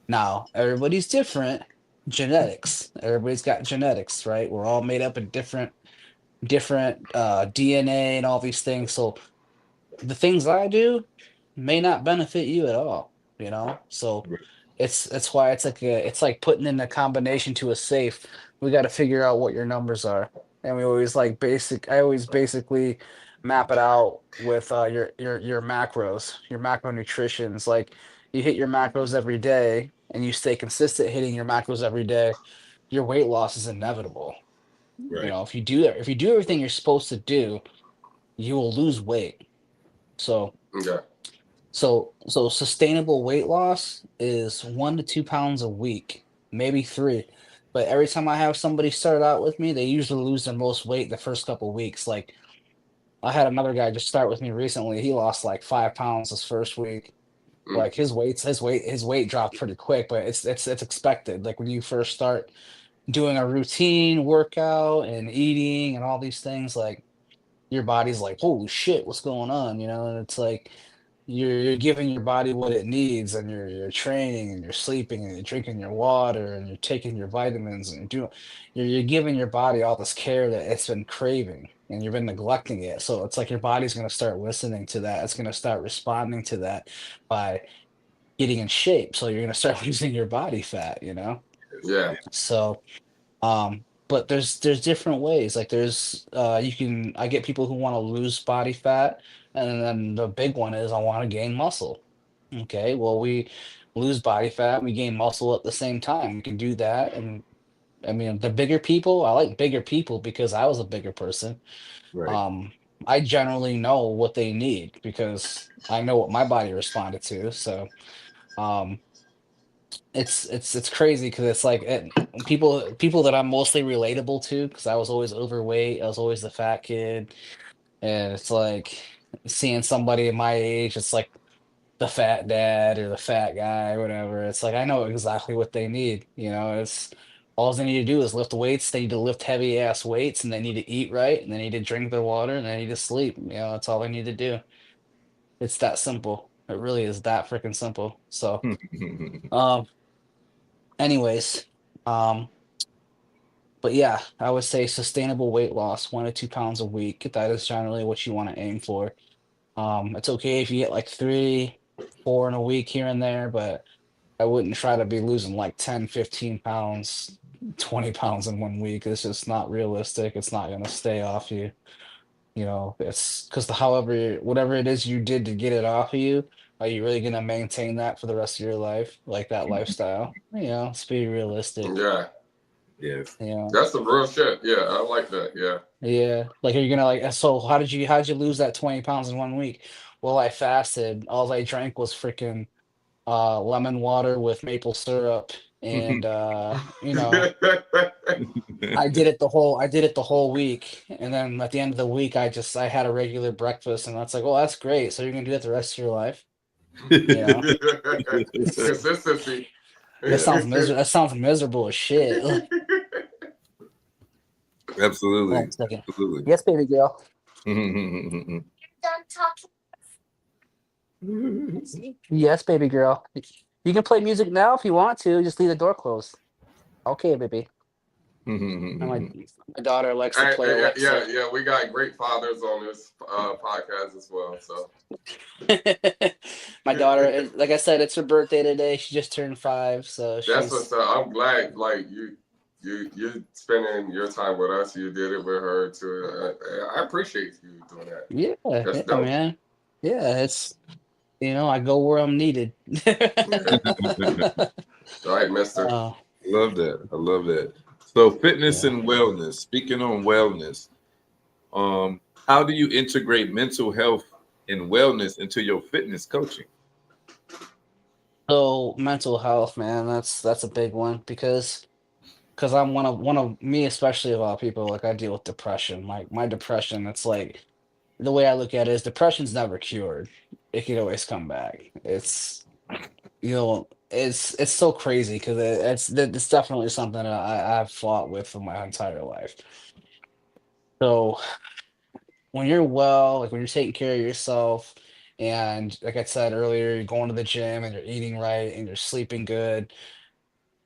Now, everybody's different. Genetics. Everybody's got genetics, right? We're all made up of different DNA and all these things. So the things I do may not benefit you at all, So right, it's why it's like putting in a combination to a safe. We got to figure out what your numbers are. And we always I always basically map it out with your macros, your macronutritions. Like you hit your macros every day and you stay consistent hitting your macros every day, your weight loss is inevitable. right. If you do everything you're supposed to do, you will lose weight. So Yeah. so sustainable weight loss is 1 to 2 pounds a week, maybe three. But every time I have somebody start out with me, they usually lose their most weight the first couple weeks. Like I had another guy just start with me recently. He lost like 5 pounds his first week. Mm, Like his weight dropped pretty quick, but it's expected. Like when you first start doing a routine workout and eating and all these things, like your body's like, holy shit, what's going on? And it's like you're giving your body what it needs, and you're training and you're sleeping and you're drinking your water and you're taking your vitamins and you're giving your body all this care that it's been craving and you've been neglecting it. So it's like your body's gonna start listening to that. It's gonna start responding to that by getting in shape. So you're gonna start losing your body fat. yeah. So but there's different ways. Like I get people who want to lose body fat, and then the big one is I want to gain muscle. Okay, well we lose body fat, we gain muscle at the same time. We can do that. And I mean the bigger people, I like bigger people because I was a bigger person. Right. Um I generally know what they need because I know what my body responded to. So um it's crazy because it's like people that I'm mostly relatable to because I was always overweight. I was always the fat kid, and it's like seeing somebody in my age. It's like the fat dad or the fat guy, whatever. It's like I know exactly what they need. It's all they need to do is lift weights. They need to lift heavy ass weights, and they need to eat right, and they need to drink their water, and they need to sleep. That's all they need to do. It's that simple. It really is that freaking simple. So. Um, anyways, um, but yeah, I would say sustainable weight loss, 1 to 2 pounds a week. That is generally what you want to aim for. It's okay if you get like 3, 4 in a week here and there, but I wouldn't try to be losing like 10, 15 pounds, 20 pounds in 1 week. It's just not realistic. It's not going to stay off you. You know, it's because whatever it is you did to get it off of you, are you really going to maintain that for the rest of your life? Like that lifestyle? You know, let's be realistic. Yeah, Yes. You know, that's the real shit. Yeah, I like that. Yeah. yeah. Like, are you gonna like? So, how did you lose that 20 pounds in 1 week? Well, I fasted. All I drank was freaking lemon water with maple syrup, and I did it the whole week, and then at the end of the week, I had a regular breakfast, and that's like, well, that's great. So you're gonna do that the rest of your life, you know? Consistency. That sounds miserable as shit. Like, hold on Absolutely. a second. Absolutely. Yes, baby girl. Yes, baby girl. You can play music now if you want to. Just leave the door closed. Okay, baby. And my daughter likes to play Yeah, Alexa. yeah. We got great fathers on this podcast as well. So My daughter, like I said, it's her birthday today. She just turned 5, so that's what's she's up. I'm glad, like you spending your time with us. You did it with her too. I appreciate you doing that. yeah, That's yeah, dope. man. Yeah, it's I go where I'm needed. Okay. All right, Mister. uh, Love that. I love that. So fitness yeah. and wellness. Speaking on wellness, how do you integrate mental health and wellness into your fitness coaching? So mental health, man, that's a big one because I'm one of me, especially of all people. Like I deal with depression. My depression, it's like the way I look at it is depression's never cured. It can always come back. It's so crazy because it's definitely something that I've fought with for my entire life. So when you're well, like when you're taking care of yourself, and like I said earlier, you're going to the gym and you're eating right and you're sleeping good,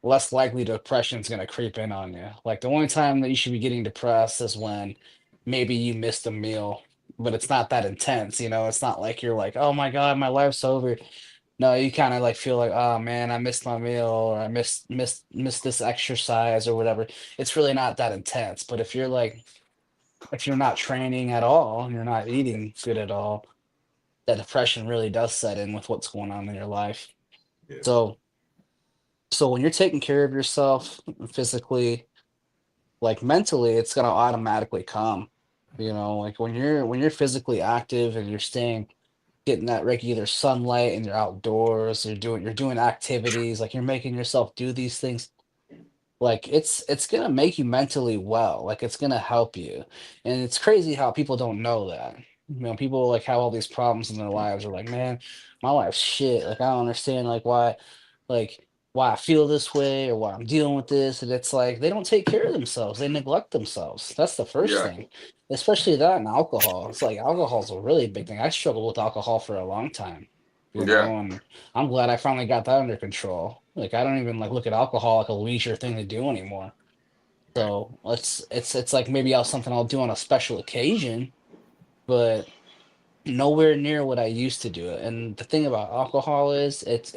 less likely depression's gonna creep in on you. Like the only time that you should be getting depressed is when maybe you missed a meal, but it's not that intense, It's not like you're like, oh my God, my life's over. No, you kind of like feel like, oh man, I missed my meal or I missed this exercise or whatever. It's really not that intense. But if you're not training at all, you're not eating good at all, that depression really does set in with what's going on in your life. Yeah. So so when you're taking care of yourself physically, like mentally, it's gonna automatically come. Like when you're physically active and you're staying getting that regular sunlight and you're outdoors, you're doing activities, like you're making yourself do these things, like it's gonna make you mentally well, like it's gonna help you. And it's crazy how people don't know that. People like have all these problems in their lives are like, man, my life's shit. Like I don't understand why I feel this way or why I'm dealing with this. And it's like they don't take care of themselves. They neglect themselves. That's the first Yeah, thing. Especially that and alcohol. It's like alcohol's a really big thing. I struggled with alcohol for a long time, yeah, and I'm glad I finally got that under control. Like I don't even like look at alcohol like a leisure thing to do anymore. Right. So it's like maybe something I'll do on a special occasion, but nowhere near what I used to do it. And the thing about alcohol is it's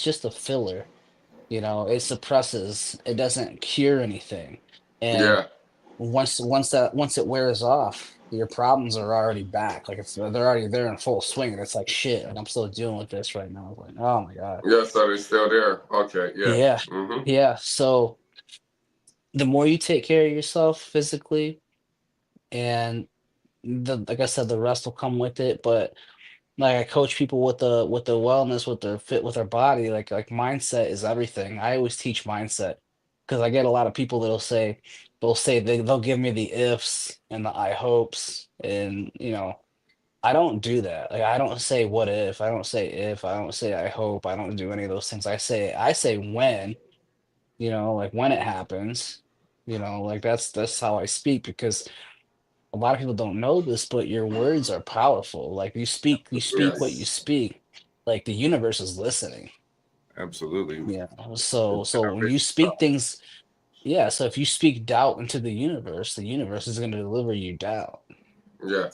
just a filler. It suppresses, it doesn't cure anything. And yeah, once it wears off, your problems are already back. Like they're already there in full swing. And it's like shit. Like I'm still dealing with this right now. Like, oh my God. yeah. So they're still there. Okay, yeah. Yeah. Mm-hmm. Yeah. So the more you take care of yourself physically, and like I said, the rest will come with it. But like I coach people with the wellness, with their fit, with their body. Like mindset is everything. I always teach mindset because I get a lot of people that'll say they'll give me the ifs and the I hopes, and I don't do that. Like I don't say what if, I don't say if, I don't say I hope, I don't do any of those things. I say when, like when it happens, like that's how I speak because a lot of people don't know this, but your words are powerful. Like you speak what you Yes. speak. Like the universe is listening. Absolutely. Yeah. It's So when you speak things, yeah, so if you speak doubt into the universe is going to deliver you doubt, Yeah.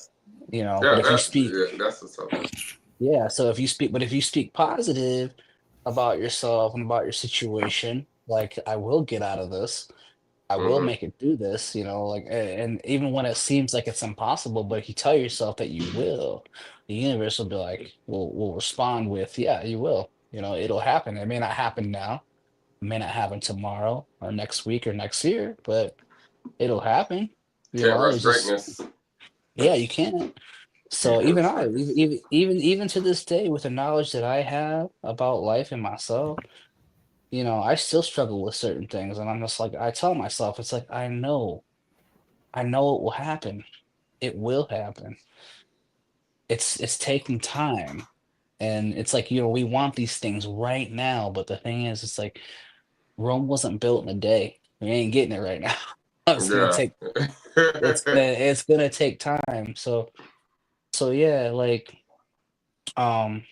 but Yeah, if you speak, that's what's up. yeah, so if you speak positive about yourself and about your situation, like I will get out of this, I will Mm-hmm. make it through this, like, and even when it seems like it's impossible, but if you tell yourself that you will, the universe will be like, will respond with, yeah, you will. It'll happen. It may not happen now, it may not happen tomorrow or next week or next year, but it'll happen. Can't rush It's just, greatness. yeah, you can't. So Can't even rush I, greatness. even to this day, with the knowledge that I have about life and myself, I still struggle with certain things, and I'm just like, I tell myself, it's like, I know it will happen. It will happen. It's taking time. And it's like, we want these things right now, but the thing is, it's like Rome wasn't built in a day. We ain't getting it right now. It's gonna Yeah. take it's gonna take time. So yeah, like um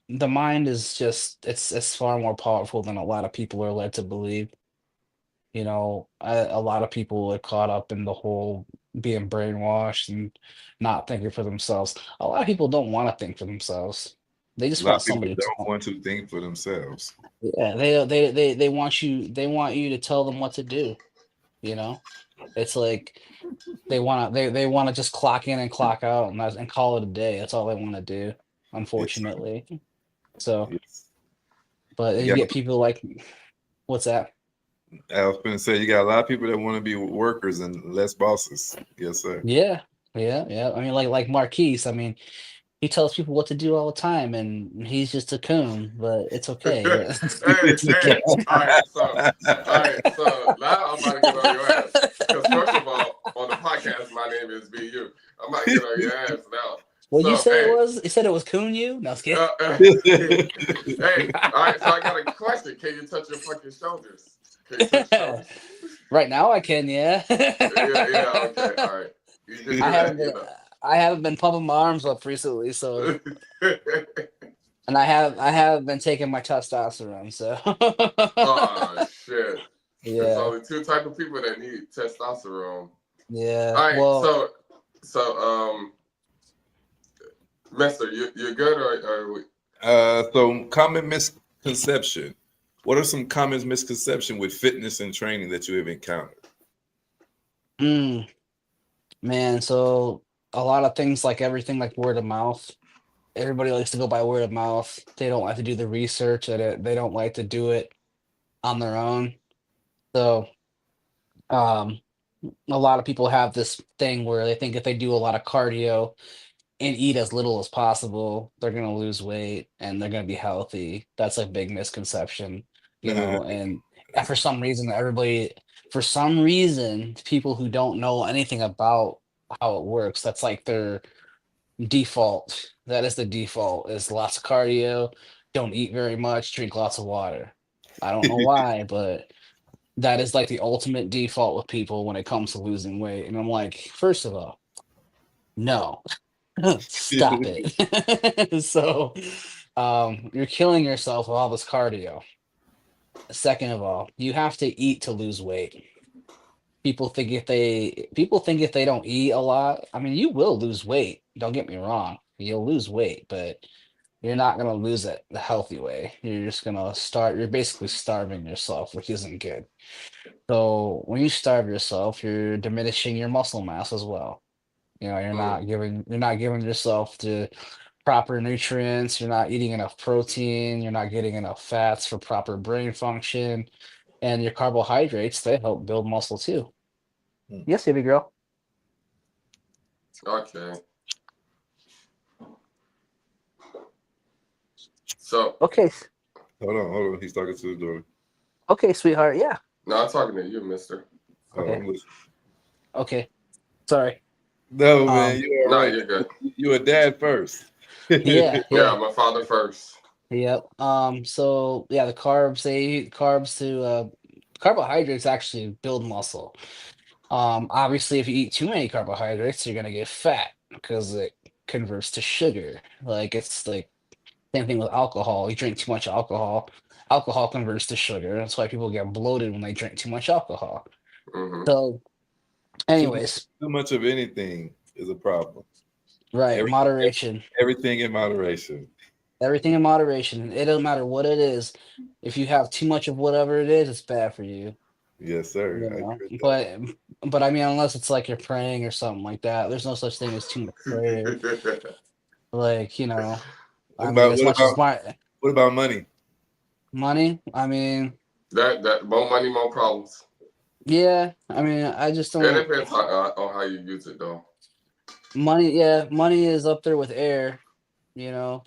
the mind is just it's far more powerful than a lot of people are led to believe. A lot of people are caught up in the whole being brainwashed and not thinking for themselves. A lot of people don't want to think for themselves. They A just lot want of people somebody to don't tell. want to think for themselves. Yeah, they want you to tell them what to do. You know, it's like they want to just clock in and clock out and call it a day. That's all they want to do, Yes, sir. unfortunately. So, Yes. but then You you got, get people like, what's that? I was going to say, you got a lot of people that want to be workers and less bosses. Yes, sir. Yeah, yeah, yeah. I mean, like Marquise. I mean, he tells people what to do all the time, and he's just a coon, but it's okay. Hey, all right, so now I'm about to get on your ass. Because first of all, on the podcast, my name is BheeYou. I'm about to get on your ass now. What'd you So, say it hey, was? You said it was coon you? No, I was kidding. hey, all right, so I got a question. Can you touch your fucking shoulders? Can you touch your shoulders? Right now I can, yeah. Yeah, okay, all right. You can I do haven't that, been I haven't been pumping my arms up recently, so and I have been taking my testosterone, so Oh, shit. There's yeah. only two type of people that need testosterone. Yeah. All right, Well, so Mister, you're good or we, So common misconception. What are some common misconceptions with fitness and training that you have encountered? mm, man, so a lot of things like everything like word of mouth. Everybody likes to go by word of mouth. They don't like to do the research at it. They don't like to do it on their own. So, um, a lot of people have this thing where they think if they do a lot of cardio and eat as little as possible, they're gonna lose weight and they're gonna be healthy. That's a big misconception, and for some reason, people who don't know anything about how it works, that's like their default. That is the default, is lots of cardio, don't eat very much, drink lots of water. I don't know why, but that is like the ultimate default with people when it comes to losing weight. And I'm like, first of all, no, stop it. So, you're killing yourself with all this cardio. Second of all, you have to eat to lose weight. People think if they don't eat a lot, I mean, you will lose weight. Don't get me wrong. You'll lose weight, but you're not gonna lose it the healthy way. You're basically starving yourself, which isn't good. So when you starve yourself, you're diminishing your muscle mass as well. mm, You're not giving yourself the proper nutrients, you're not eating enough protein, you're not getting enough fats for proper brain function, and your carbohydrates, they help build muscle too. Yes, baby girl. okay. So Okay. Hold on. He's talking to his daughter. Okay, sweetheart. Yeah. now I'm talking to you, Mister. Oh, Okay. I'm listening. Okay. Sorry. No, man, Um, you all Nah, right. you're good. You a dad first. yeah, Yeah, yeah. my father first. Yep. So yeah, the carbohydrates actually build muscle. Obviously, if you eat too many carbohydrates, you're gonna get fat because it converts to sugar. Like it's like same thing with alcohol. You drink too much alcohol, alcohol converts to sugar. That's why people get bloated when they drink too much alcohol. Mm-hmm. So, anyways, Too much of anything is a problem. right, Every, moderation. everything in moderation. Everything in moderation. It doesn't matter what it is. If you have too much of whatever it is, it's bad for you. Yes, sir. You I know, agree with that. but I mean, unless it's like you're praying or something like that, there's no such thing as too much prayer. Like, What I mean, about as what much as about my what about money? money, I mean, that more money, more problems. yeah, I mean, I just It don't. depends on how you use it, though. Money, yeah, money is up there with air. You know,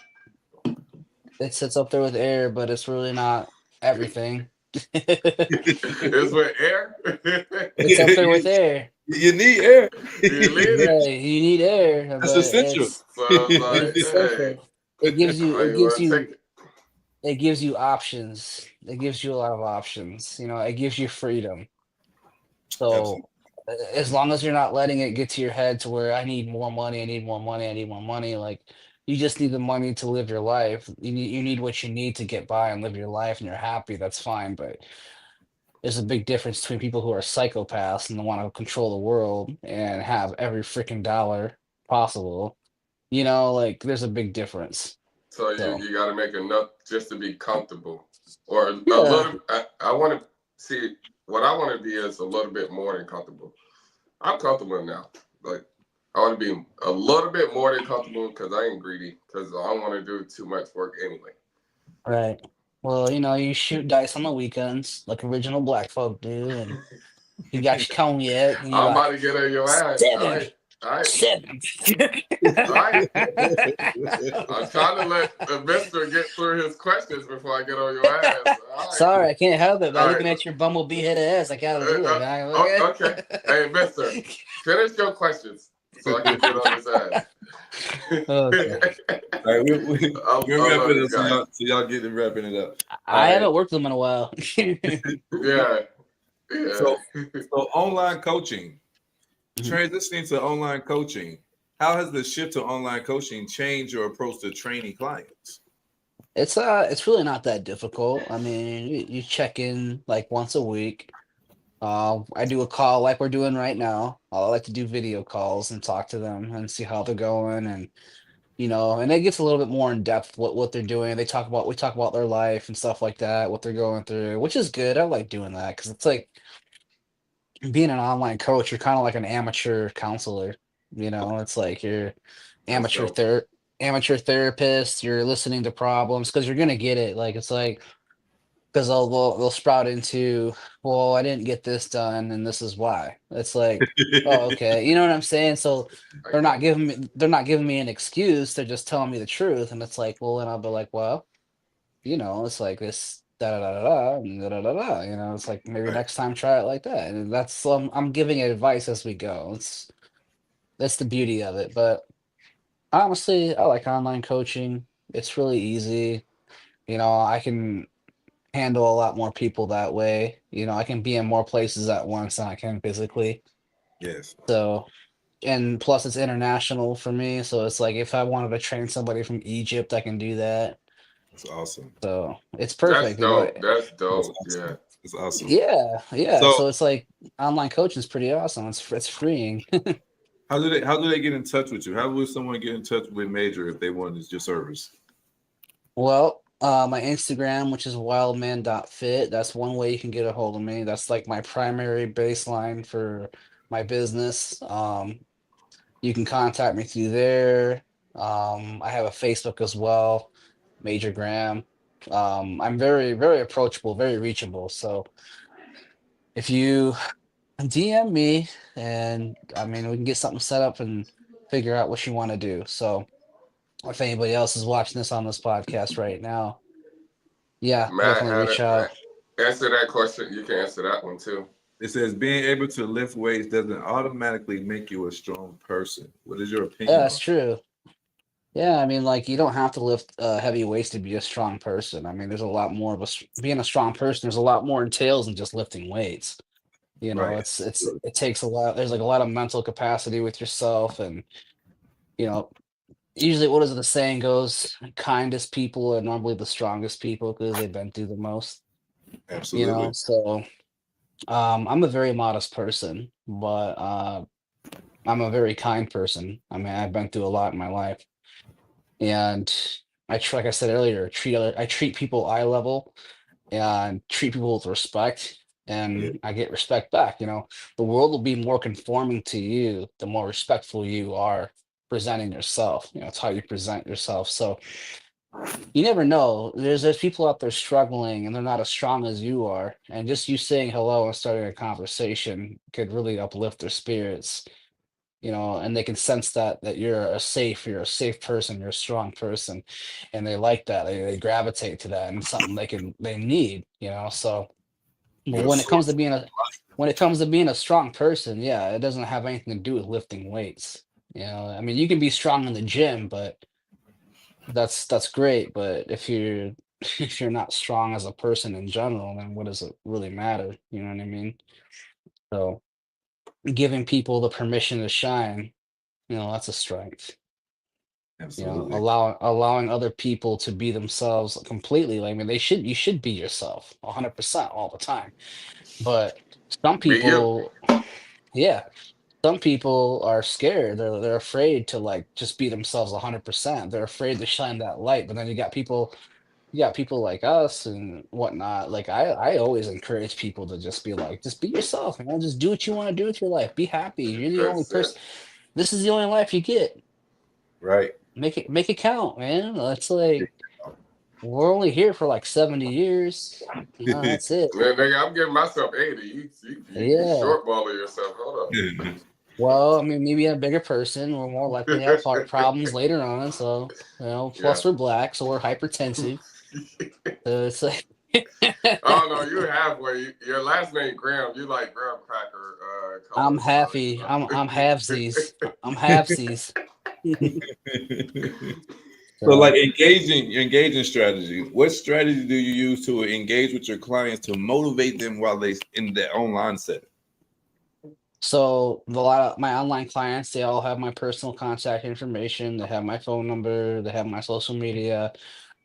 it sits up there with air, but it's really not everything. It's with air. It's up there with air. You need air. You need it. Right, you need air, That's but essential. So I was it's like, hey, essential. It gives you, how it you gives want to you, take it? it gives you options. It gives you a lot of options. It gives you freedom. Absolutely. So as long as you're not letting it get to your head to where I need more money, I need more money, I need more money, like you just need the money to live your life. You need what you need to get by and live your life and you're happy, that's fine. But there's a big difference between people who are psychopaths and want to control the world and have every freaking dollar possible. Like there's a big difference. So you, So you got to make enough just to be comfortable, or a yeah, little. I want to see what I want to be is a little bit more than comfortable. I'm comfortable now. Like I want to be a little bit more than comfortable because I ain't greedy because I don't want to do too much work anyway. right. Well, you shoot dice on the weekends like original black folk do, and you got your cognac, and you're I'm about like, to get on your ass. All seven, right, all right, seven. all right. I'm trying to let the mister get through his questions before I get on your ass. All right, Sorry, I can't help it. By all right. looking at your bumblebee head of ass, I gotta do it, man. Okay. Hey, mister, finish your questions so I can get on his ass. Okay. All right, I we're love wrapping this it up, guy. so y'all getting wrapping it up. All I right. haven't worked with them in a while. Yeah, yeah. So online coaching, Mhm. transitioning to online coaching. How has the shift to online coaching changed your approach to training clients? It's really not that difficult. I mean, you check in like once a week. I do a call like we're doing right now. I like to do video calls and talk to them and see how they're going, and it gets a little bit more in depth what they're doing. We talk about their life and stuff like that, what they're going through, which is good. I like doing that because it's like being an online coach, you're kind of like an amateur counselor. It's like you're That's amateur dope. ther amateur therapist. You're listening to problems because you're gonna get it. Like it's like because they'll sprout into, well, I didn't get this done, and this is why. It's like, oh, okay, you know what I'm saying? So I they're get not it. giving me an excuse. They're just telling me the truth, and it's like, well, then I'll be like, well, it's like this da da da da da and da da da da. It's like maybe Right. next time try it like that, and that's I'm giving advice as we go. That's the beauty of it. But honestly, I like online coaching. It's really easy. I can handle a lot more people that way. I can be in more places at once than I can physically. Yes, So, and plus it's international for me. So it's like if I wanted to train somebody from Egypt, I can do that. that's awesome. So it's That's perfect. dope. That's That's dope. awesome. Yeah. That's awesome. Yeah, yeah. So So it's like online coaching is pretty awesome. It's freeing. how do they get in touch with you? How would someone get in touch with Major if they wanted your service? Well, my Instagram, which is wildman.fit, that's one way you can get a hold of me. That's like my primary baseline for my business. You can contact me through there. I have a Facebook as well, Major Graham. I'm very, very approachable, very reachable. So if you DM me, and I mean, we can get something set up and figure out what you want to do. So if anybody else is watching this on this podcast right now, yeah, Matt definitely had reach it. out. Answer that question. You can answer that one too. It says being able to lift weights doesn't automatically make you a strong person. What is your Yeah, opinion that's on true. Yeah, I mean, like you don't have to lift heavy weights to be a strong person. I mean, there's a lot more of being a strong person. There's a lot more entails than just lifting weights. that? Right. It takes a lot. There's like a lot of mental capacity with yourself, and you know, usually, what is it, the saying goes, kindest people are normally the strongest people because they've been through the most, you know? Absolutely. So, I'm a very modest person, but I'm a very kind person. I mean, I've been through a lot in my life, and like I said earlier, I treat people eye level and treat people with respect, Yeah. and I get respect back. You know, the world will be more conforming to you the more respectful you are presenting yourself. You know, it's how you present yourself. So you never know. There's people out there struggling and they're not as strong as you are, and just you saying hello and starting a conversation could really uplift their spirits. You know, and they can sense that you're a safe person, you're a strong person, and they like that. They gravitate to that, and it's something they need. You know, so but You're a source. when it comes to being a strong person, yeah, it doesn't have anything to do with lifting weights. You know, I mean, you can be strong in the gym, but that's great. But if you're if you're not strong as a person in general, then what does it really matter? You know what I mean? So giving people the permission to shine, you know, that's a strength. You know, Absolutely. allowing other people to be themselves completely. Like, I mean, you should be yourself 100% all the time. But some Be you. people, yeah, some people are scared. They're afraid to like just be themselves 100%. They're afraid to shine that light. But then you got people like us and whatnot. Like I always encourage people to just be like, just be yourself, man. Just do what you want to do with your life. Be happy. You're the only That's it. person. This is the only life you get. Right. Make it count, man. It's like we're only here for like 70 years. You know, that's it. Man, nigga, I'm giving myself 80. You Yeah. shortballing yourself. Hold Well, I mean, maybe a bigger person. We're more likely to have heart up. problems later on. So, you know, Yeah. plus we're black, so we're hypertensive. So it's like Oh no, you're halfway. Your last name Graham. You like graham cracker I'm colors, happy. I'm halvesies. I'm halvesies. So, like So, engaging strategies. What strategy do you use to engage with your clients to motivate them while they in their online setting? so a lot of my online clients, they all have my personal contact information. They have my phone number. They have my social media.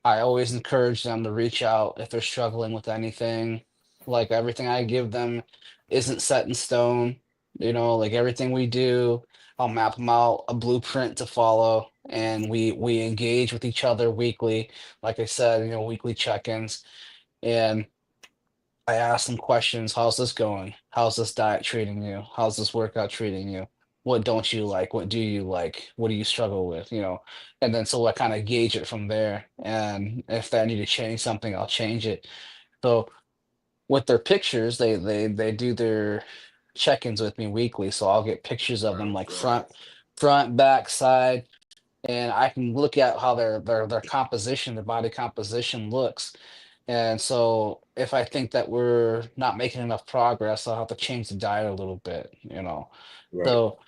I always encourage them to reach out if they're struggling with anything. Like everything I give them isn't set in stone. You know, like everything we do, I'll map them out a blueprint to follow, and we engage with each other weekly. Like I said, you know, weekly check-ins, and I ask them questions. How's this going? How's this diet treating you? How's this workout treating you? What don't you like? What do you like? What do you struggle with? You know, and then so I kind of gauge it from there. And if I need to change something, I'll change it. So with their pictures, they do their check-ins with me weekly. So I'll get pictures of them Oh like god. front, back, side, and I can look at how their composition, their body composition looks. And so if I think that we're not making enough progress, I'll have to change the diet a little bit, you know. Right. So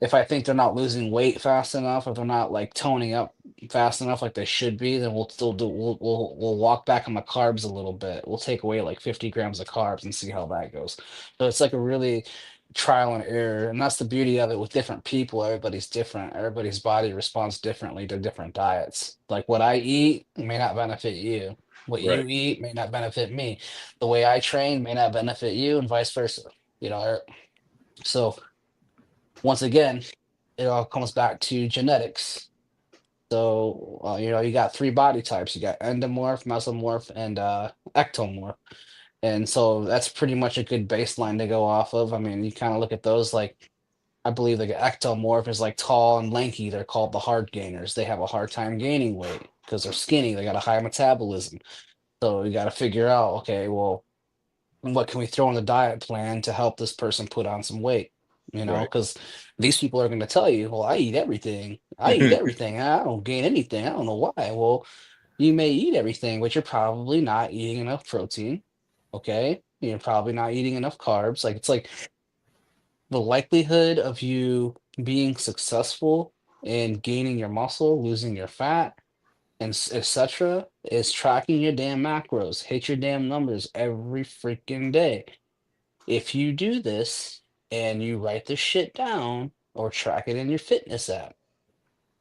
if I think they're not losing weight fast enough, if they're not like toning up fast enough like they should be, then we'll still do we'll walk back on the carbs a little bit. We'll take away like 50 grams of carbs and see how that goes. So it's like a really trial and error. And that's the beauty of it with different people. Everybody's different. Everybody's body responds differently to different diets. Like what I eat may not benefit you. What Right. you eat may not benefit me. The way I train may not benefit you, and vice versa. You know, so once again, it all comes back to genetics. So, you know, you got three body types. You got endomorph, mesomorph, and ectomorph. And so that's pretty much a good baseline to go off of. I mean, you kind of look at those like I believe like ectomorph is like tall and lanky. They're called the hard gainers. They have a hard time gaining weight because they're skinny. They got a high metabolism. So you got to figure out, okay, well, what can we throw in the diet plan to help this person put on some weight? You know, Right. because these people are going to tell you, well, I eat everything. I eat everything. I don't gain anything. I don't know why. Well, you may eat everything, but you're probably not eating enough protein. Okay. You're probably not eating enough carbs. Like it's like the likelihood of you being successful in gaining your muscle, losing your fat, and etc. is tracking your damn macros. Hit your damn numbers every freaking day. If you do this and you write this shit down or track it in your fitness app,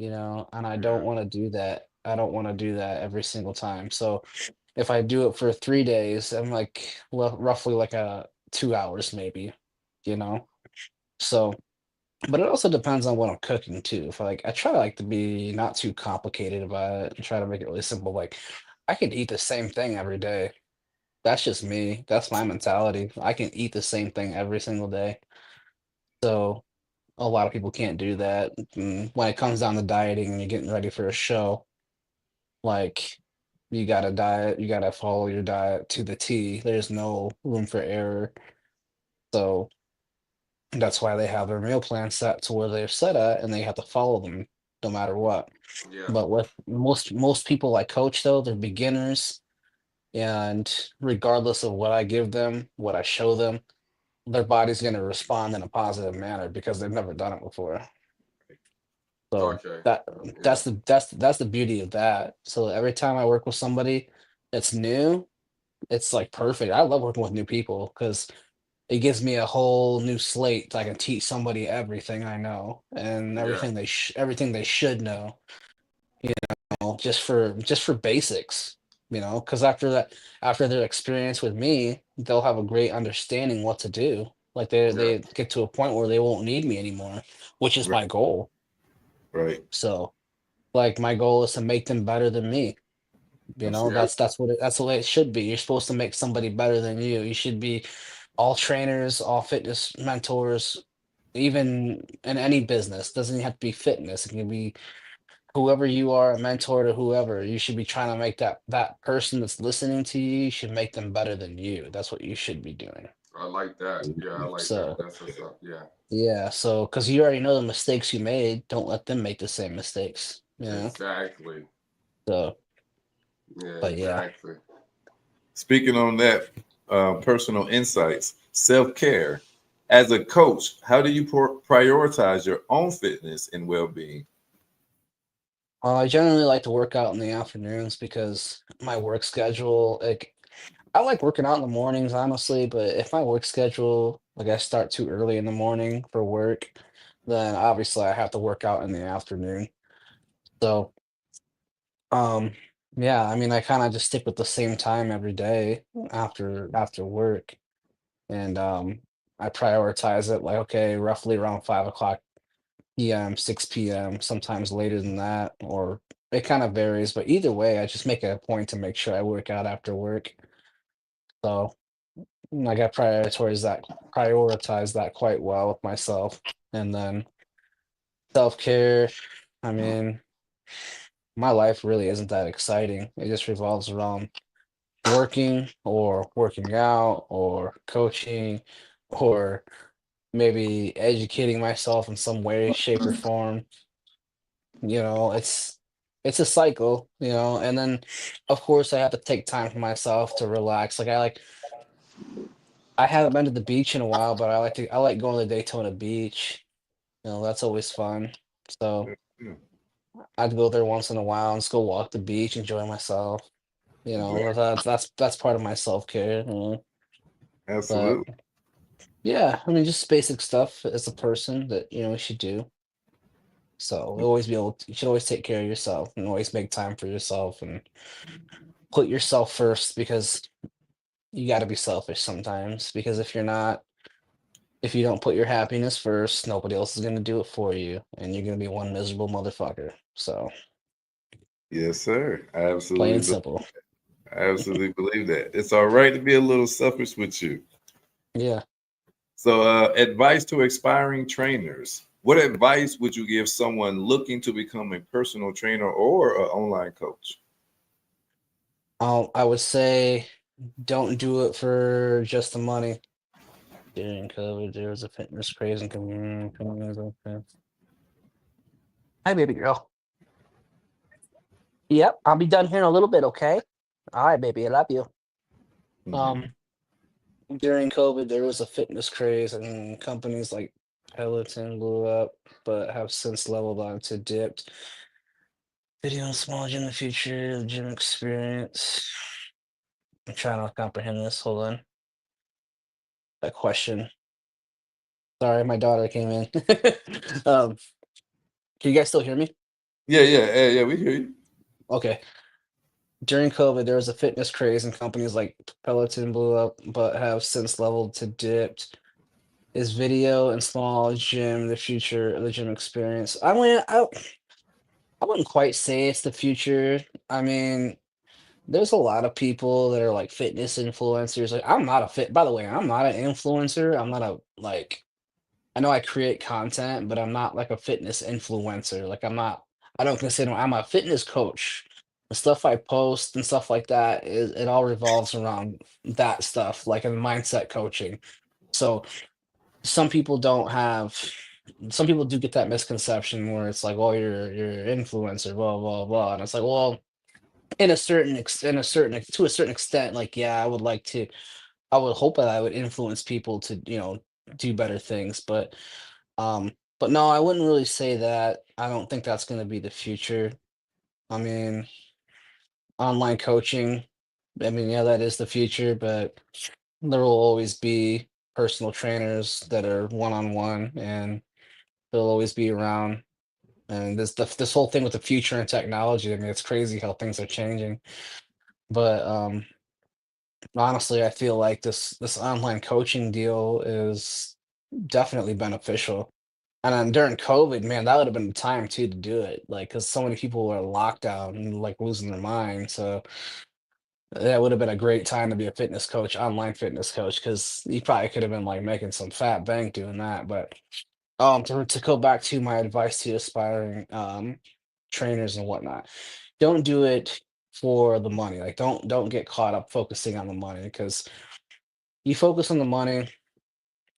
and I don't Yeah. want to do that. I don't want to do that every single time. So if I do it for 3 days, I'm like roughly like 2 hours maybe, you know. So, but it also depends on what I'm cooking too. If I try to like to be not too complicated about it and try to make it really simple. Like I could eat the same thing every day. That's just me. That's my mentality. I can eat the same thing every single day. So a lot of people can't do that. When it comes down to dieting and you're getting ready for a show, like you gotta diet, you gotta follow your diet to the T. There's no room for error. So that's why they have their meal plan set to where they're set at and they have to follow them no matter what. Yeah. But with most people I coach though, they're beginners and regardless of what I give them, what I show them, their body's gonna respond in a positive manner because they've never done it before. So Okay. that Yeah. that's the beauty of that. So every time I work with somebody that's new, it's like perfect. I love working with new people because it gives me a whole new slate. I can teach somebody everything I know and Yeah. everything they should know, just for basics, because after their experience with me, they'll have a great understanding what to do. Like Yeah. they get to a point where they won't need me anymore, which is Right. my goal. Right. So like my goal is to make them better than me. Absolutely. Yeah. That's the way it should be. You're supposed to make somebody better than you. You should be all trainers, all fitness mentors, even in any business. Doesn't have to be fitness. It can be whoever you are, a mentor to whoever. You should be trying to make that person that's listening to you, you should make them better than you. That's what you should be doing. I like that. Yeah, I like that. So That's what's up. Yeah. yeah, so because you already know the mistakes you made, don't let them make the same mistakes. Exactly. So, Yeah, but yeah. exactly. Speaking on that, personal insights, self care. As a coach, how do you prioritize your own fitness and well being? I generally like to work out in the afternoons because my work schedule, like, I like working out in the mornings, honestly, but if my work schedule, like, I start too early in the morning for work, then obviously I have to work out in the afternoon. So, um, yeah, I mean, I kind of just stick with the same time every day after work, and I prioritize it like, okay, roughly around 5 o'clock PM, 6 PM, sometimes later than that, or it kind of varies. But either way, I just make it a point to make sure I work out after work. So like I prioritize that quite well with myself. And then self-care, I mean, my life really isn't that exciting. It just revolves around working or working out or coaching or maybe educating myself in some way, shape, or form. It's a cycle, and then of course I have to take time for myself to relax. I haven't been to the beach in a while, but I like going to the Daytona Beach. That's always fun. So Yeah, I'd go there once in a while and just go walk the beach, enjoy myself. yeah, That's part of my self-care. But absolutely. yeah, I mean just basic stuff as a person that you should do. So you should always take care of yourself and always make time for yourself and put yourself first because you got to be selfish sometimes because if you don't put your happiness first, nobody else is going to do it for you and you're going to be one miserable motherfucker. So, Yes, sir. plain and simple. I absolutely believe that. It's all right to be a little selfish with you. Yeah. So, advice to aspiring trainers. What advice would you give someone looking to become a personal trainer or an online coach? I would say don't do it for just the money. During COVID, there was a fitness craze and Hi, baby girl. Yep, I'll be done here in a little bit, okay? All right, baby, I love you. Mhm. Um, During COVID, there was a fitness craze, and companies like Peloton blew up, but have since leveled on to dipped. Video and small gym in the future, the gym experience. I'm trying to comprehend this. Hold on. That question. Sorry, my daughter came in. um, can you guys still hear me? Yeah, we hear you. Okay. During COVID, there was a fitness craze, and companies like Peloton blew up, but have since leveled to dipped. Is video and small gym the future of the gym experience? I wouldn't quite say it's the future. I mean, there's a lot of people that are like fitness influencers. Like, I'm not a fit. By the way, I'm not an influencer. I'm not a like. I know I create content, but I'm not like a fitness influencer. Like, I'm not. I don't consider I'm a fitness coach. The stuff I post and stuff like that is it all revolves around that stuff, like in mindset coaching. So some people don't have some people do get that misconception where it's like, oh, you're an influencer, blah blah blah, and it's like, well, in a certain to a certain extent, like, yeah, I would hope that I would influence people to, do better things, but no, I wouldn't really say that. I don't think that's going to be the future. I mean, online coaching, I mean, yeah, that is the future, but there will always be personal trainers that are one-on-one, and they'll always be around. And this whole thing with the future and technology, I mean, it's crazy how things are changing. But honestly, I feel like this online coaching deal is definitely beneficial. And then during COVID, man, that would have been the time too to do it. Like, because so many people were locked out and like losing their mind. So that would have been a great time to be a fitness coach, online fitness coach, because you probably could have been like making some fat bank doing that. But to go back to my advice to aspiring trainers and whatnot, don't do it for the money. Like, don't get caught up focusing on the money, because you focus on the money,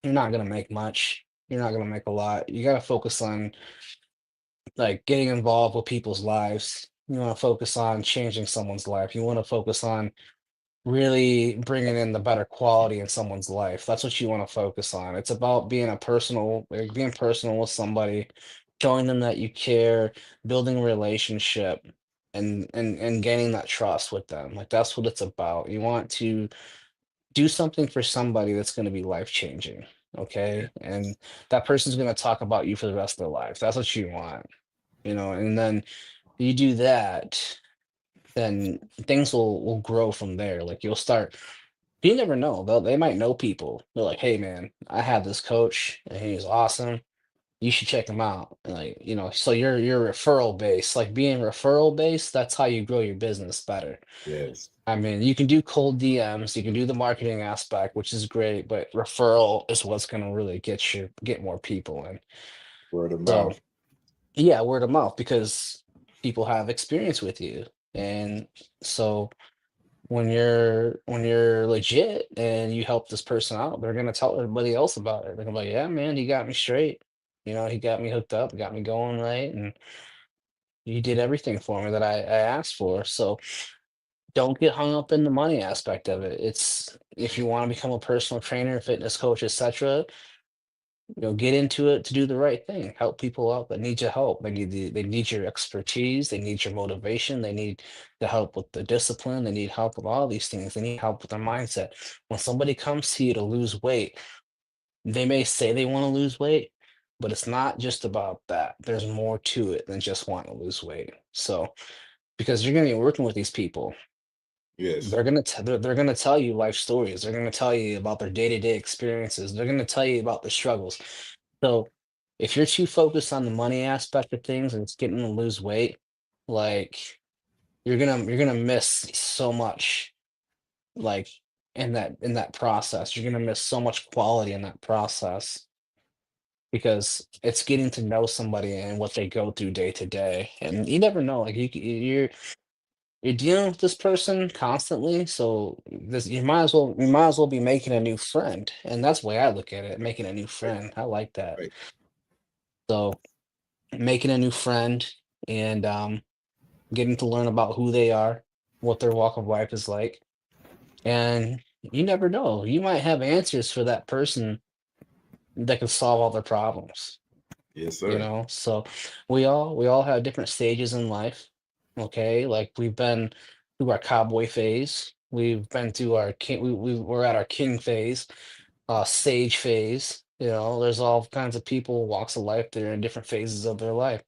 you're not gonna make much. You're not gonna make a lot. You gotta focus on like getting involved with people's lives. You want to focus on changing someone's life. You want to focus on really bringing in the better quality in someone's life. That's what you want to focus on. It's about being personal with somebody, showing them that you care, building a relationship, and gaining that trust with them. Like, that's what it's about. You want to do something for somebody that's going to be life changing. Yeah. Okay, and that person's going to talk about you for the rest of their life. That's what you want, and then you do that, then things will grow from there. Like, you'll start, you never know, they might know people. They're like, hey man, I have this coach and he's awesome, you should check him out. And, like, so you're referral based. Like, being referral based, that's how you grow your business better. Yes. I mean, you can do cold DMs, you can do the marketing aspect, which is great, but referral is what's going to really get more people in. Word of So mouth. yeah, word of mouth, because people have experience with you. And so when you're legit and you help this person out, they're gonna tell everybody else about it. They're gonna be like, yeah, man, he got me straight. He got me hooked up, got me going right, and you did everything for me that I asked for. So don't get hung up in the money aspect of it. It's if you want to become a personal trainer, fitness coach, etc., get into it to do the right thing. Help people out that need your help. They need your expertise. They need your motivation. They need the help with the discipline. They need help with all these things. They need help with their mindset. When somebody comes to you to lose weight, they may say they want to lose weight, but it's not just about that. There's more to it than just wanting to lose weight. So because you're going to be working with these people, Yes. they're gonna tell you life stories. They're gonna tell you about their day-to-day experiences. They're gonna tell you about their struggles. So if you're too focused on the money aspect of things and it's getting to lose weight, like, you're gonna miss so much, like, in that process. You're gonna miss so much quality in that process, because it's getting to know somebody and what they go through day to day. And you never know, like, you're dealing with this person constantly, so this you might as well be making a new friend. And that's the way I look at it, making a new Right. friend. I like that. Right. So making a new friend, and getting to learn about who they are, what their walk of life is like. And you never know, you might have answers for that person that can solve all their problems. Yes, sir. So we all have different stages in life. Okay, like, we've been through our cowboy phase, we've been through our king, we're at our king phase, sage phase. There's all kinds of people, walks of life, that are in different phases of their life.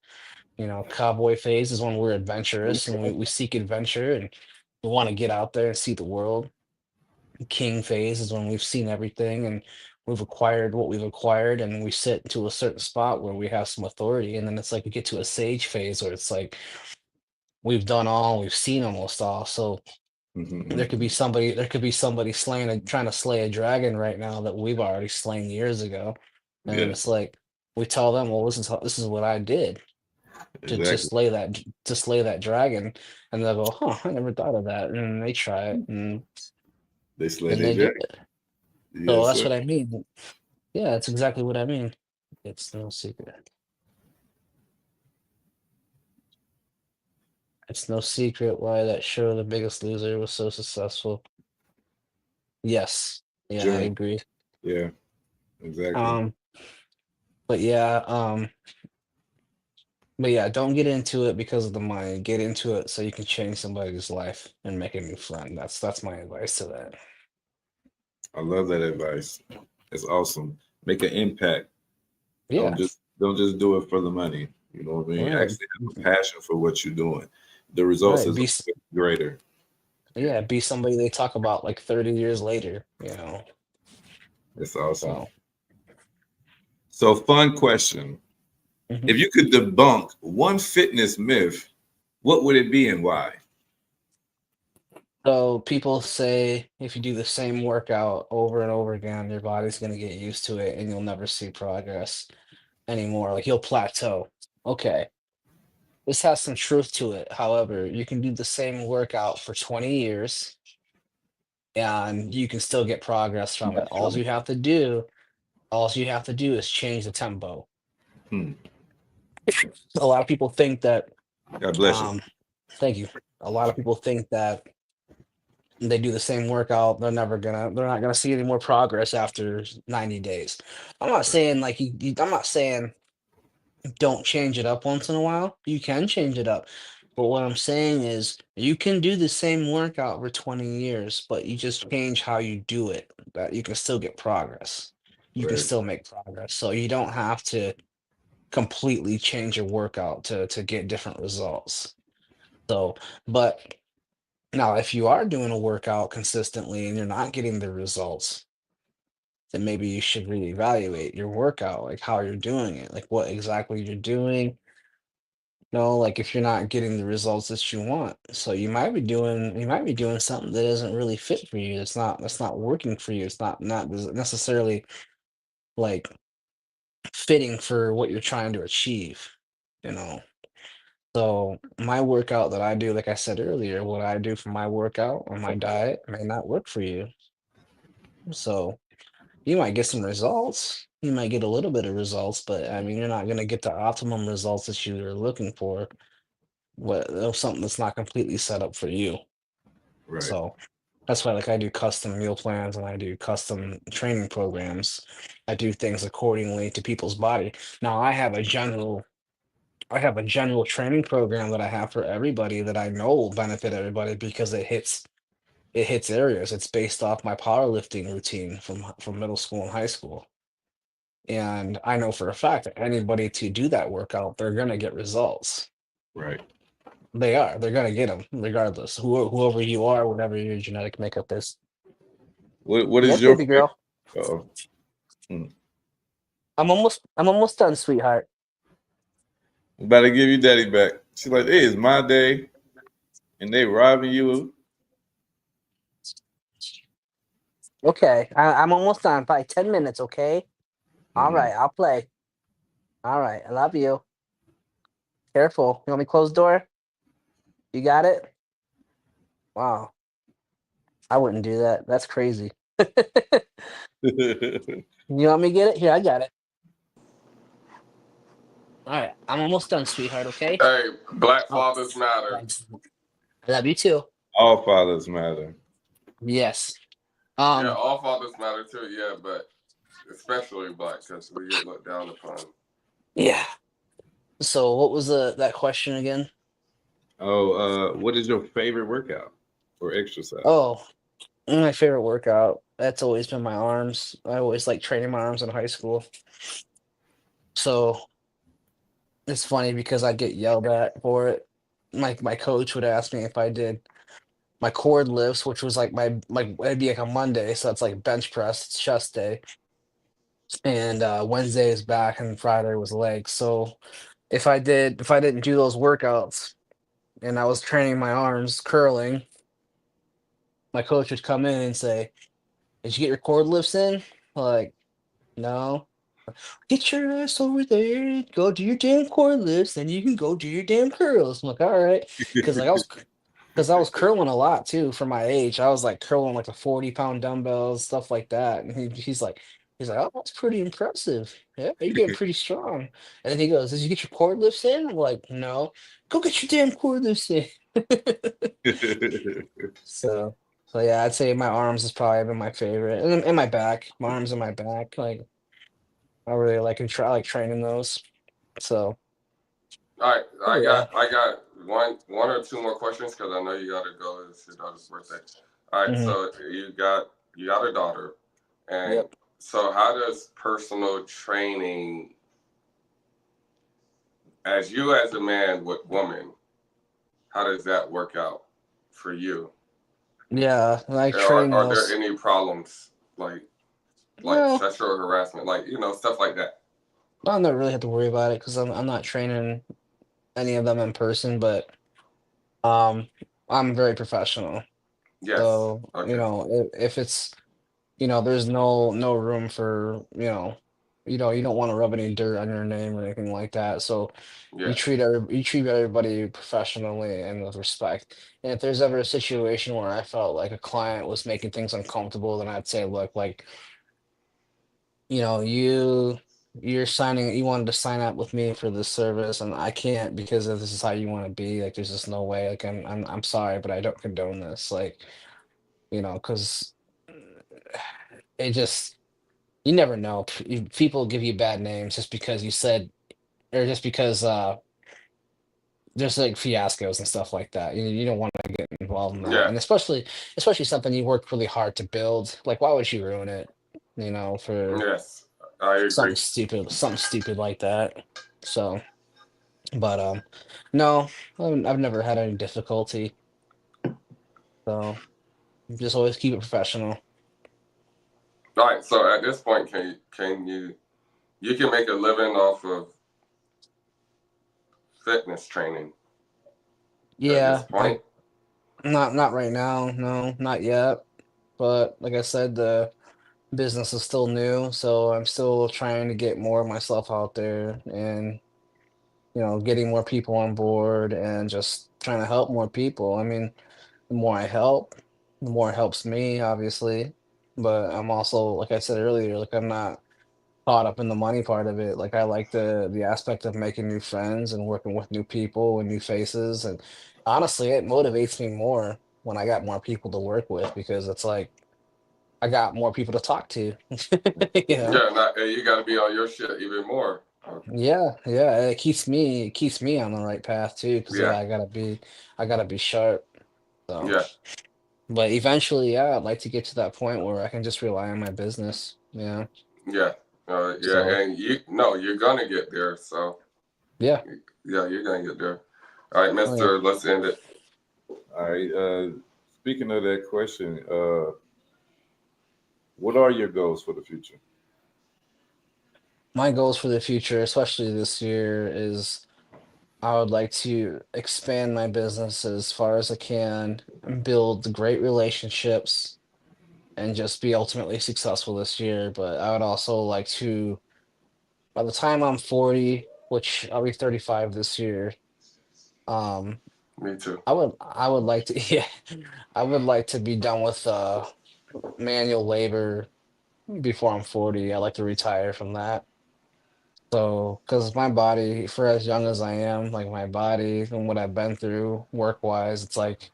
You know, cowboy phase is when we're adventurous and we seek adventure and we want to get out there and see the world. King phase is when we've seen everything and we've acquired what we've acquired and we sit into a certain spot where we have some authority. And then it's like we get to a sage phase where it's like we've done all, we've seen almost all. So there could be somebody trying to slay a dragon right now that we've already slain years ago. And then Yeah, it's like we tell them, well, this is what I did to exactly. slay that dragon. And they'll go, huh, I never thought of that. And then they try it They slay and their they do jacket. it. So Yes, that's sir. what I mean. Yeah, that's exactly what I mean. It's no secret. It's no secret why that show, The Biggest Loser, was so successful. Yes. Yeah, I Journey. agree. Yeah, exactly. Um, but yeah, don't get into it because of the money. Get into it so you can change somebody's life and make a new friend. That's my advice to that. I love that advice. It's awesome. Make an impact. Yeah, Don't just do it for the money. You know what I mean? right. Actually have a passion for what you're doing. The results Right. is greater. Yeah, be somebody they talk about like 30 years later, you know. It's awesome. So So fun question. mhm. If you could debunk one fitness myth, what would it be and why? So people say if you do the same workout over and over again, your body's going to get used to it and you'll never see progress anymore. Like you'll plateau. Okay. This has some truth to it. However, you can do the same workout for 20 years and you can still get progress from it. All you have to do is change the tempo. Hmm. A lot of people think that God bless you. um thank you. A lot of people think that they do the same workout, they're not gonna see any more progress after 90 days. I'm not saying like I'm not saying don't change it up once in a while. You can change it up. But what I'm saying is you can do the same workout for 20 years, but you just change how you do it. That you can still get progress. You can Right. still make progress. So you don't have to completely change your workout to get different results. So, but now if you are doing a workout consistently and you're not getting the results, then maybe you should reevaluate your workout, like how you're doing it, like what exactly you're doing. No, like if you're not getting the results that you want. So you might be doing something that isn't really fit for you. That's not working for you. It's not necessarily like fitting for what you're trying to achieve, you know. So my workout that I do, like I said earlier, what I do for my workout or my diet may not work for you. So you might get some results. You might get a little bit of results, but I mean, you're not going to get the optimum results that you are looking for. Something that's not completely set up for you. Right. So that's why, like, I do custom meal plans and I do custom training programs. I do things accordingly to people's body. Now, I have a general training program that I have for everybody that I know will benefit everybody because it hits areas. It's based off my powerlifting routine from middle school and high school. And I know for a fact that anybody to do that workout, they're gonna get results. Right. They are. They're gonna get them regardless. Whoever you are, whatever your genetic makeup is. What is Yes, your baby favorite? girl. Oh, I'm almost done, sweetheart. I'm about to give you daddy back. She's like, hey, it's my day, and they robbing you. Okay, I'm almost done. Probably 10 minutes, okay? All Mhm. right, I'll play. All right, I love you. Careful. You want me to close the door? You got it? Wow, I wouldn't do that. That's crazy. You want me to get it? Here, I got it. All right, I'm almost done, sweetheart, okay? Hey, Black Oh, Fathers Matter. thanks. I love you too. All fathers matter. Yes. Yeah, Um, all fathers matter too. Yeah, but especially black because we get looked down upon. yeah. So what was that question again? Oh, what is your favorite workout or exercise? Oh, my favorite workout. That's always been my arms. I always like training my arms in high school. So it's funny because I get yelled at for it. My coach would ask me if I did my cord lifts, which was like my it'd be like a Monday, so it's like bench press, it's chest day, and Wednesday is back, and Friday was legs. So if I didn't do those workouts and I was training my arms curling, my coach would come in and say, "Did you get your cord lifts in?" Like, no. Get your ass over there, go do your damn core lifts, then you can go do your damn curls. I'm like, all right, because because I was curling a lot too for my age. I was like curling like the 40-pound dumbbells, stuff like that. And he's like, oh, that's pretty impressive. Yeah, you're getting pretty strong. And then he goes, did you get your core lifts in? I'm like, no. Go get your damn core lifts in. So, so yeah, I'd say my arms has probably been my favorite, and my back, my arms and my back, like. I really like and try like training those. So All right, oh yeah. I got one or two more questions because I know you gotta go. It's your daughter's birthday. All right, Hmm. so you got a daughter, and Yep. so how does personal training, as you as a man with woman, how does that work out for you? Yeah, I like training Are there those. any problems like No, sexual harassment, like stuff like that? I don't really have to worry about it because I'm not training any of them in person, but um I'm very professional. Yes. So, Okay. if it's there's no room for, you don't want to rub any dirt on your name or anything like that. So Yes. you treat everybody professionally and with respect. And if there's ever a situation where I felt like a client was making things uncomfortable, then I'd say, look, like, you know, you you wanted to sign up with me for this service and I can't because if this is how you want to be, like there's just no way. Like I'm sorry, but I don't condone this. Like, because it just you never know. People give you bad names just because you said or just because there's like fiascos and stuff like that. You don't want to get involved in that, Yeah. and especially something you worked really hard to build. Like, why would you ruin it? For Yes. I agree. something stupid like that. So, but no, I've never had any difficulty. So just always keep it professional. All right. So at this point, can you can make a living off of fitness training at this Yeah, point? not right now. No, not yet. But like I said, the business is still new, so I'm still trying to get more of myself out there and getting more people on board and just trying to help more people. I mean, the more I help, the more it helps me, obviously. But I'm also, like I said earlier, like I'm not caught up in the money part of it. Like I like the aspect of making new friends and working with new people and new faces. And honestly, it motivates me more when I got more people to work with because it's like I got more people to talk to. You know? Yeah. Not, you got to be on your shit even more. Yeah, yeah. It keeps me on the right path too, because Yeah. yeah, I gotta be sharp. So, Yeah. but eventually, yeah, I'd like to get to that point where I can just rely on my business. Yeah. Yeah. Yeah. So, And you're gonna get there. So yeah. yeah, you're gonna get there. All right, Oh yeah. Mister. Let's end it. All right. Speaking of that question, what are your goals for the future? My goals for the future, especially this year, is I would like to expand my business as far as I can, and build great relationships, and just be ultimately successful this year. But I would also like to, by the time I'm 40, which I'll be 35 this year, um, Me too. I would like to, yeah, I would like to be done with manual labor before I'm 40. I like to retire from that. So, because my body, for as young as I am, like my body and what I've been through work wise, it's like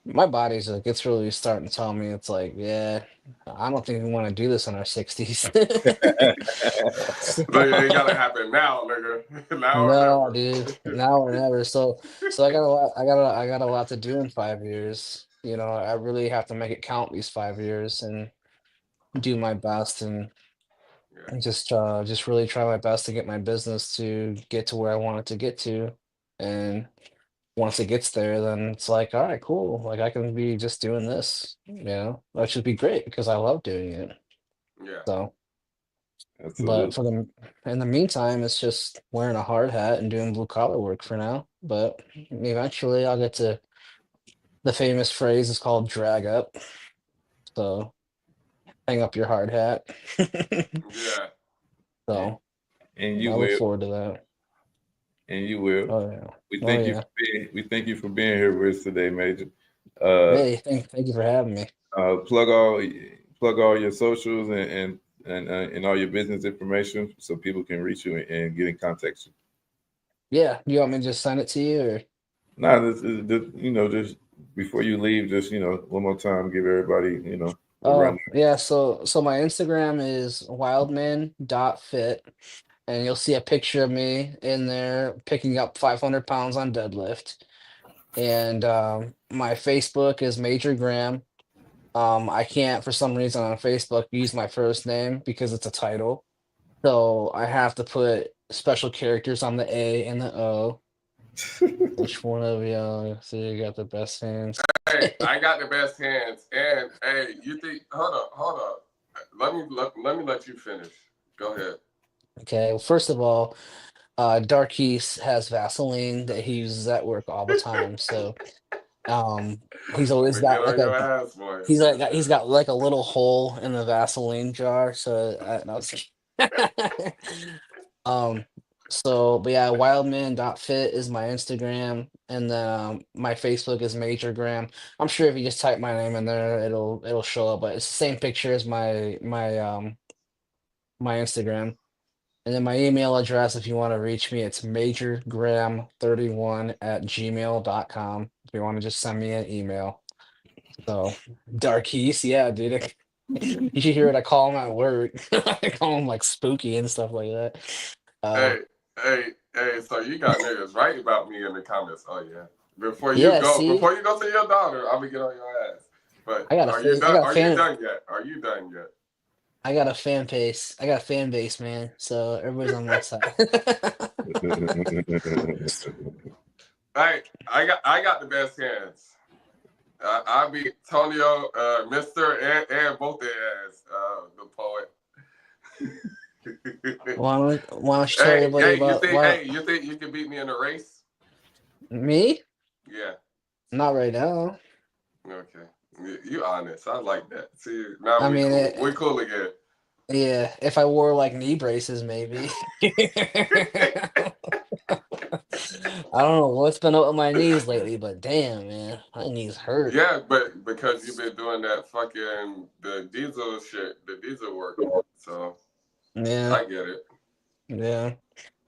my body's like it's really starting to tell me it's like, yeah, I don't think we want to do this in our 60s. But it So, gotta happen now, nigga. Now or no, never. dude, now or never. So I got a lot to do in 5 years. I really have to make it count these 5 years and do my best and yeah, And just really try my best to get my business to get to where I want it to get to. And once it gets there, then it's like, all right, cool. Like I can be just doing this, that should be great because I love doing it. yeah. So, but Absolutely. in the meantime, it's just wearing a hard hat and doing blue collar work for now. But eventually I'll get to the famous phrase is called drag up. So hang up your hard hat. Yeah. And, So and I you look will. forward to that. And you will. Oh yeah. We Oh thank you yeah. for being here with us today, Major. Uh, Hey, thank you for having me. uh, plug all plug all your socials and all your business information so people can reach you and get in contact with you. Yeah, you want me to just send it to you or? Nah, just before you leave, just one more time, give everybody a run. Oh, yeah, so my Instagram is wildman.fit, and you'll see a picture of me in there picking up 500 pounds on deadlift. And my Facebook is Major Graham. I can't for some reason on Facebook use my first name because it's a title. So I have to put special characters on the A and the O. Which one of y'all? So you got the best hands. Hey, I got the best hands. And hey, you think? Hold up. Let me let you finish. Go ahead. Okay, well, first of all, Darkese has Vaseline that he uses at work all the time. So he's I'm always gonna get got like on a your ass, boy. he's got like a little hole in the Vaseline jar. So I know. um but yeah, wildman.fit is my Instagram, and then my Facebook is Major Graham. I'm sure if you just type my name in there, it'll show up, but it's the same picture as my Instagram. And then my email address, if you want to reach me, it's majorgram31@gmail.com. If you want to just send me an email. So, Darkese, yeah, dude. You should hear what I call him at work. I call him like spooky and stuff like that. Uh, Hey, hey. So you got niggas right about me in the comments. Oh yeah. yeah, see, Before you go to your daughter, I'm gonna get on your ass. But are you I done? got a Are you fan, done yet? Are you done yet? I got a fan base. I got a fan base, man. So everybody's on my side. Hey, I got the best hands. I be Tonio, Mister, and both their ass, the poet. Why don't you tell everybody about why You think you can beat me in a race? me? Yeah. Not right now. Okay. You honest. I like that. See, now I we mean, cool. We cool again. yeah, if I wore like knee braces, maybe. I don't know what's been up with my knees lately, but damn, man, my knees hurt. Yeah, but because you've been doing that fucking the diesel shit, the diesel work. So Yeah, I get it. yeah,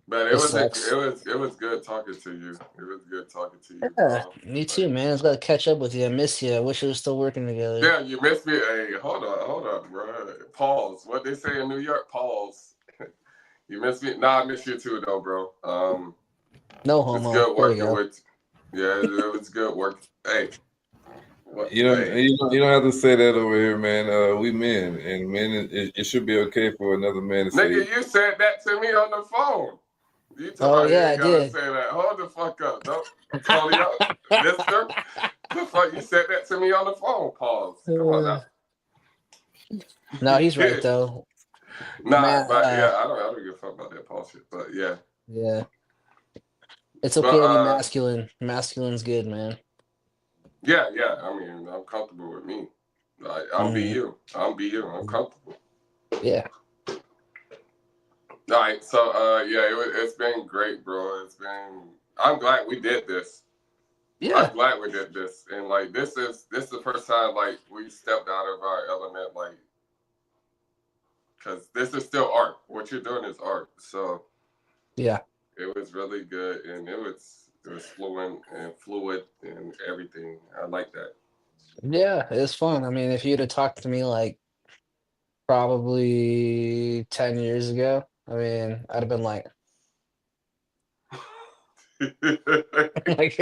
But it sucks. it was good talking to you. It was good talking to you, Yeah, bro. me too, Like, man. It's got to catch up with you. I miss you. I wish we were still working together. yeah, you missed me. Hey, hold on, bro. Pause. What they say in New York? Pause. You missed me. Nah, I miss you too, though, bro. No It's homo. good There we working go. with. Yeah, it was good work. Hey, what? You don't, Hey, you don't have to say that over here, man. We men, and men, it should be okay for another man to say. nigga, you said that to me on the phone. You talking Oh about you yeah, I ain't gotta did. say that. Hold the fuck up. Don't Tony up. Mister. The fuck you said that to me on the phone. Pause. Come on now. No, he's right though. Nah, Matt, but yeah, I don't give a fuck about that Paul shit. But yeah. yeah. It's But okay to be masculine. Masculine's good, man. yeah. I mean, I'm comfortable with me. I'm be Hmm. you. I'm be you. I'm comfortable. Yeah. All right. So yeah, it's been great, bro. I'm glad we did this. I'm Yeah. glad we did this. And like this is the first time like we stepped out of our element, like because this is still art. What you're doing is art. So Yeah. it was really good, and it was fluid and everything. I like that. Yeah, it's fun. I mean, if you'd have talked to me like probably 10 years ago, I mean, I'd have been like, like,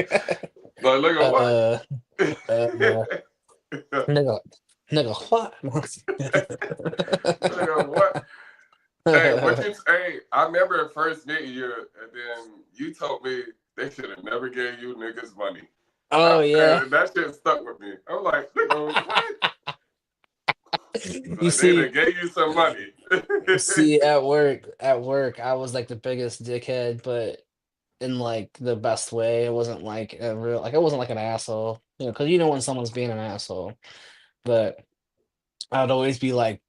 But look at what? uh, uh, nigga, nigga, what? Look at what? Hey, hey, I remember first meeting you, and then you told me they should have never gave you niggas money. Oh yeah. And that shit stuck with me. I'm like, nigga, what? You Like, they done see, gave you some money. at work, I was like the biggest dickhead, but in like the best way. It wasn't like a real, like I wasn't like an asshole, because you know when someone's being an asshole. But I'd always be like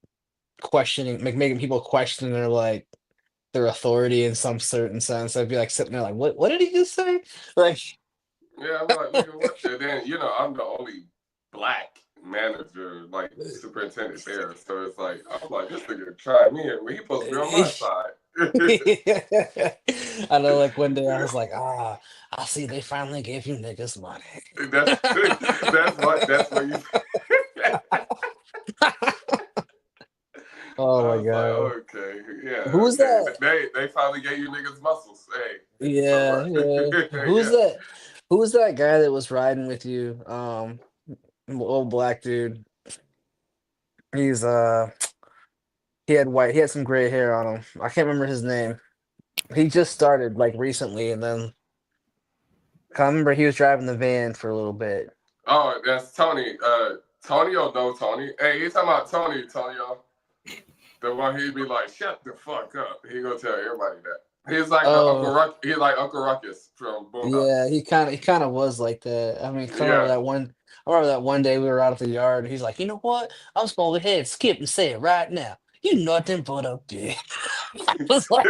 questioning, like making people question their authority in some certain sense. I'd be like sitting there like, what did he just say? Like, Yeah, I'm like, nigga, what? And then, I'm the only black manager, like superintendent there. So it's like, I'm like, this nigga trying me, and he supposed to be on my side. I know, like one day I was like, I see they finally gave you niggas money. That's what you. Oh I my was like, god. okay, yeah, Who's okay. that? They finally gave you niggas muscles. Hey, so Yeah, what? yeah. Who's Yeah. that? Who's that guy that was riding with you? Old black dude. He's he had some gray hair on him. I can't remember his name. He just started like recently, and then I remember he was driving the van for a little bit. Oh, that's Tony. Tonyo, no Tony. Hey, he's talking about Tony, Tonyo. The one he'd be like, shut the fuck up. He gonna tell everybody that. He's like Oh, He's like Uncle Ruckus from yeah, Boondocks. he kind of was like that. I mean, 'cause Yeah. I remember that one day we were out at the yard. He's like, you know what? I'm just gonna go ahead, skip, and say it right now. You nothing but a bitch. I was like,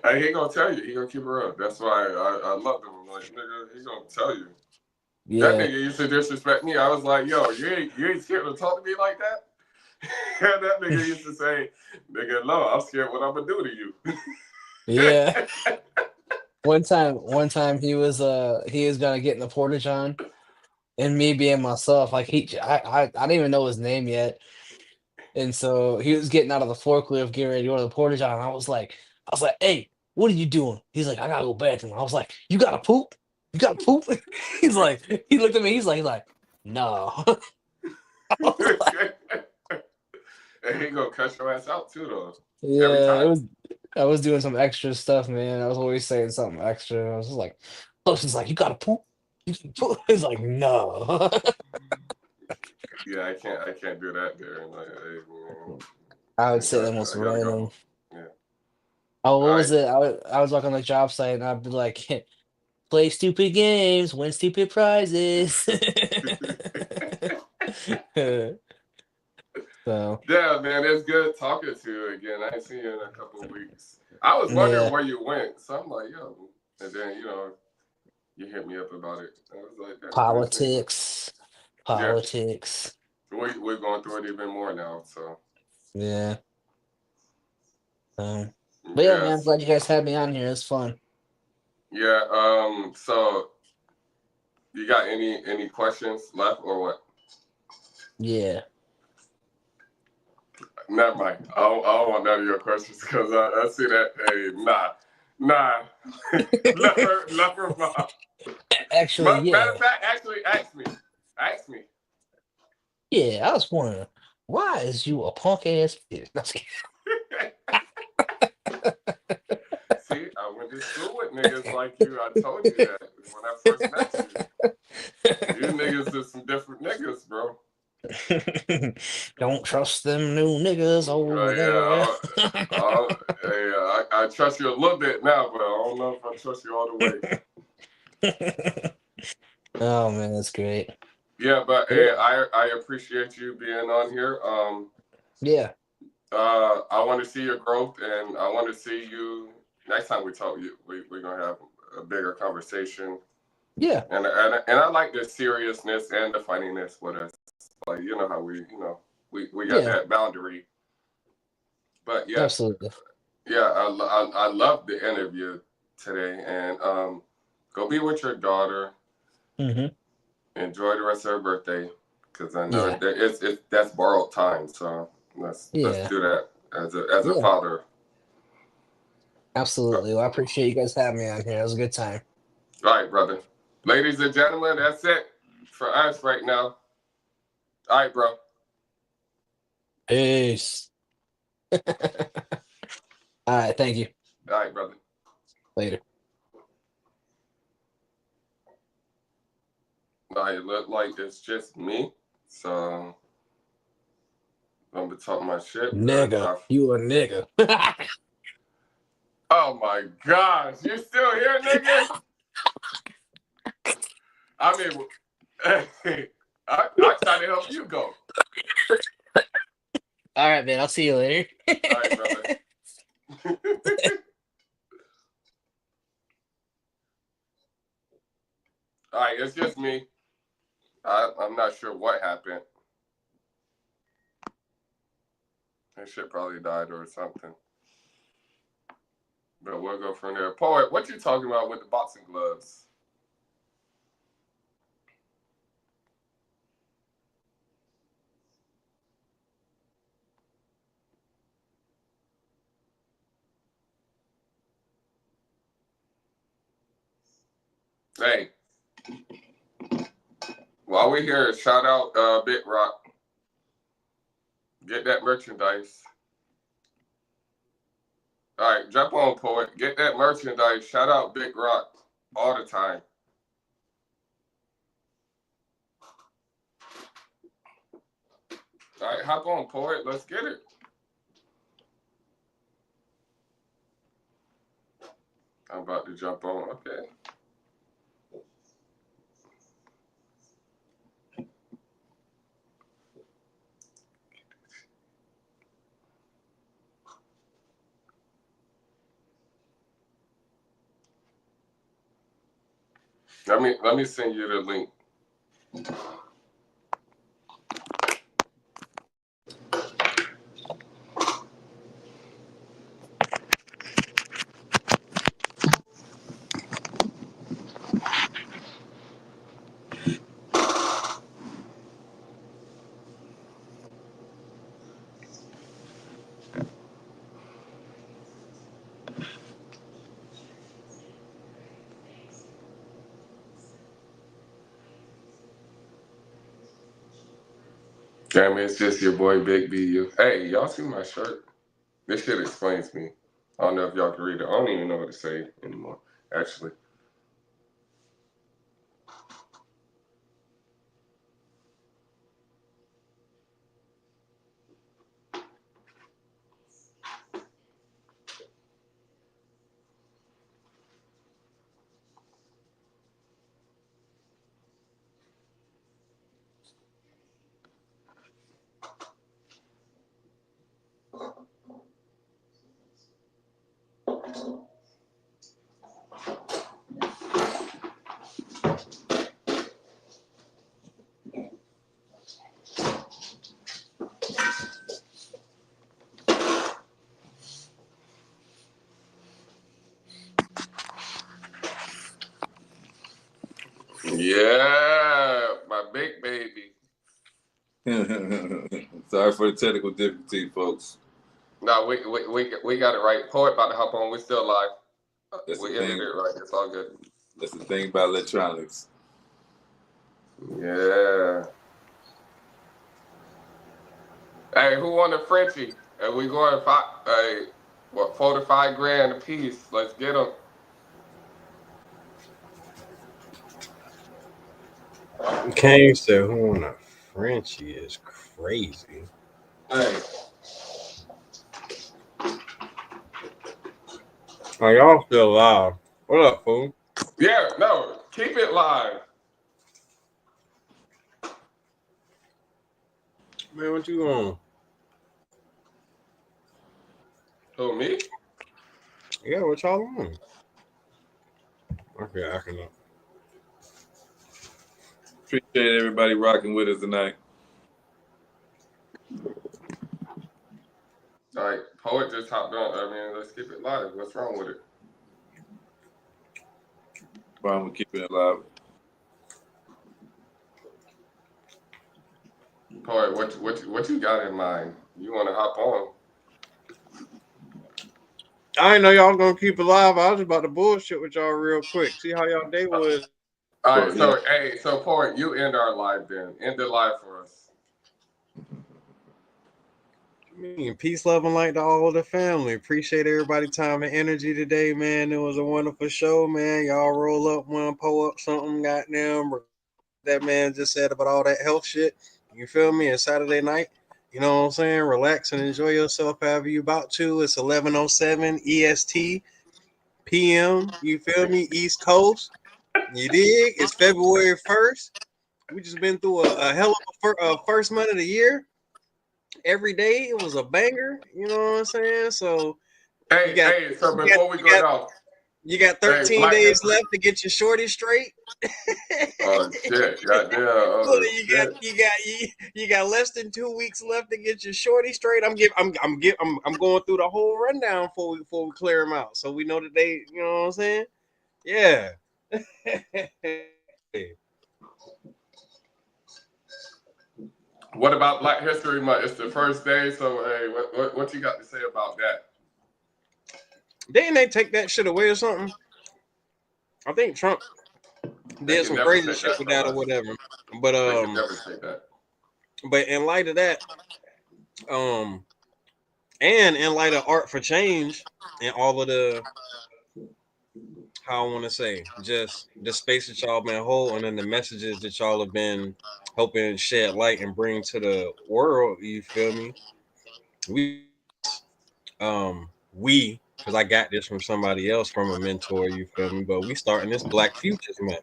Hey, he gonna tell you. He gonna keep her up. That's why I love him. I'm like, nigga, he gonna tell you. That yeah, nigga used to disrespect me. I was like, yo, you ain't scared to talk to me like that? And that nigga used to say, nigga, no, I'm scared what I'm gonna do to you. yeah. One time he was gonna get in the porta john, and me being myself, like I didn't even know his name yet, and so he was getting out of the forklift, getting ready to go to the porta john. And I was like, hey, what are you doing? He's like, I gotta go bathroom. I was like, you gotta poop? You gotta poop? He looked at me. He's like, no. I was like, And he gonna cut your ass out too, though. Every yeah, it time. was. I was doing some extra stuff, man. I was always saying something extra. I was just like, you gotta poop. You can poop. He's like, no. Yeah, I can't do that there. Like, hey, I would man, say the most I gotta random. go. Yeah. Oh, All what right. was it? I was walking on the job site and I'd be like, play stupid games, win stupid prizes. So Yeah, man, it's good talking to you again. I ain't seen you in a couple of weeks. I was wondering yeah, where you went, so I'm like, yo. And then you hit me up about it. I was like, where's this nigga? politics, Yeah, politics. we're going through it even more now. So Yeah. But yeah, man, I'm yes, glad you guys had me on here. It's fun. yeah. So you got any questions left or what? Yeah. Never mind. I don't want none of your questions because I see that. Hey, nah. left her mom. Actually, Matter yeah. of fact, actually, ask me. Yeah, I was wondering, why is you a punk ass bitch? No, I'm just See, I went to school with niggas like you. I told you that when I first met you. You niggas is some different niggas, bro. kidding. Don't trust them new niggas over there. Yeah, hey, I trust you a little bit now, but I don't know if I trust you all the way. Oh man, that's great. Yeah, but hey, Yeah. I appreciate you being on here. Yeah. I want to see your growth, and I want to see you next time we talk. We're gonna have a bigger conversation, Yeah. and I like the seriousness and the funniness with us. Like how we got Yeah. that boundary. But yes, Absolutely. yeah, I love the interview today, and go be with your daughter. Hmm. Enjoy the rest of her birthday, because I know Yeah. that it's that's borrowed time. So let's Yeah. do that as a Yeah. father. Absolutely. Well, I appreciate you guys having me on here. It was a good time. All right, brother. Ladies and gentlemen, that's it for us right now. All right, bro. Peace. All right, thank you. All right, brother. Later. Now it look like it's just me, so I'm gonna be talking my shit. Nigga, you a nigga. Oh my gosh, you still here, nigga? I mean, I try to help you go. All right, man. I'll see you later. All right, brother. All right, it's just me. I'm not sure what happened. That shit probably died or something. But we'll go from there. Poet, what you talking about with the boxing gloves? Hey, while we're here, shout out Big Rock. Get that merchandise. All right, jump on, Poet. Get that merchandise. Shout out Big Rock all the time. All right, hop on, Poet. Let's get it. I'm about to jump on. Okay. Let me send you the link. Damn, it's just your boy Big BheeYou. Hey, y'all see my shirt? This shit explains me. I don't know if y'all can read it. I don't even know what to say anymore, actually. Yeah, my big baby. Sorry for the technical difficulty, folks. No, we got it right. Poet about to hop on. We're still live. We ended it right. It's all good. That's the thing about electronics. Yeah. Hey, who won the Frenchie? And we going 4 to 5 grand a piece. Let's get them. Kane said, "Who on a Frenchie is crazy." Hey. Are y'all still alive? What up, fool? Yeah, no, keep it live. Man, what you on? Who, me? Yeah, what y'all on? Okay, I can. Appreciate everybody rocking with us tonight. All right, Poet just hopped on. I mean, let's keep it live. What's wrong with it? Fine with keeping it live. Poet, what you got in mind? You want to hop on? I didn't know y'all gonna keep it live. I was about to bullshit with y'all real quick. See how y'all day was. All right, so hey, so Poet, you end our live then. End the live for us. Peace, love, and light to all of the family. Appreciate everybody' time and energy today, man. It was a wonderful show, man. Y'all roll up one, pull up something, goddamn. That man just said about all that health shit. You feel me? It's Saturday night. You know what I'm saying? Relax and enjoy yourself however you about to. It's 11:07 EST PM. You feel me? East Coast. You dig? It's February 1st. We just been through a hell of a first month of the year. Every day it was a banger. You know what I'm saying? So Hey, so before we go down, you got 13 days left to get your shorty straight. Oh shit! Goddamn! Oh, you got less than 2 weeks left to get your shorty straight. I'm going through the whole rundown before we clear them out, so we know that they. You know what I'm saying? Yeah. What about Black History Month? It's the first day, so hey, what you got to say about that? Didn't they take that shit away or something? I think Trump did some crazy shit with that or whatever. But never take that. But in light of that, and in light of Art for Change and all of the, how I want to say, just the space that y'all been holding and the messages that y'all have been helping shed light and bring to the world, you feel me? We, because I got this from somebody else, from a mentor, you feel me? But we starting this Black Futures Month.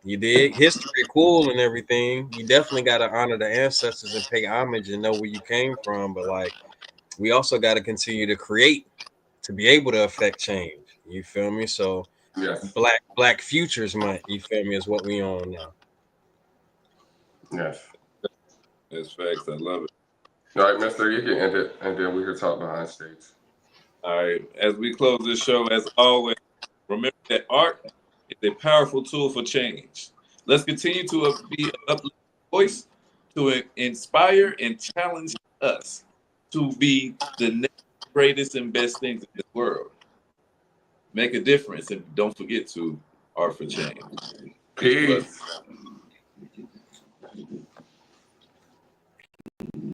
You dig? History cool and everything. You definitely got to honor the ancestors and pay homage and know where you came from. But like, we also got to continue to create to be able to affect change. You feel me? So yes, Black Futures Month, you feel me, is what we on now. Yes. That's facts. I love it. All right, Mister, you can end it, and then we can talk behind stage. All right. As we close this show, as always, remember that art is a powerful tool for change. Let's continue to be an uplifting voice to inspire and challenge us to be the next greatest and best things in this world. Make a difference, and don't forget to art for change. Peace.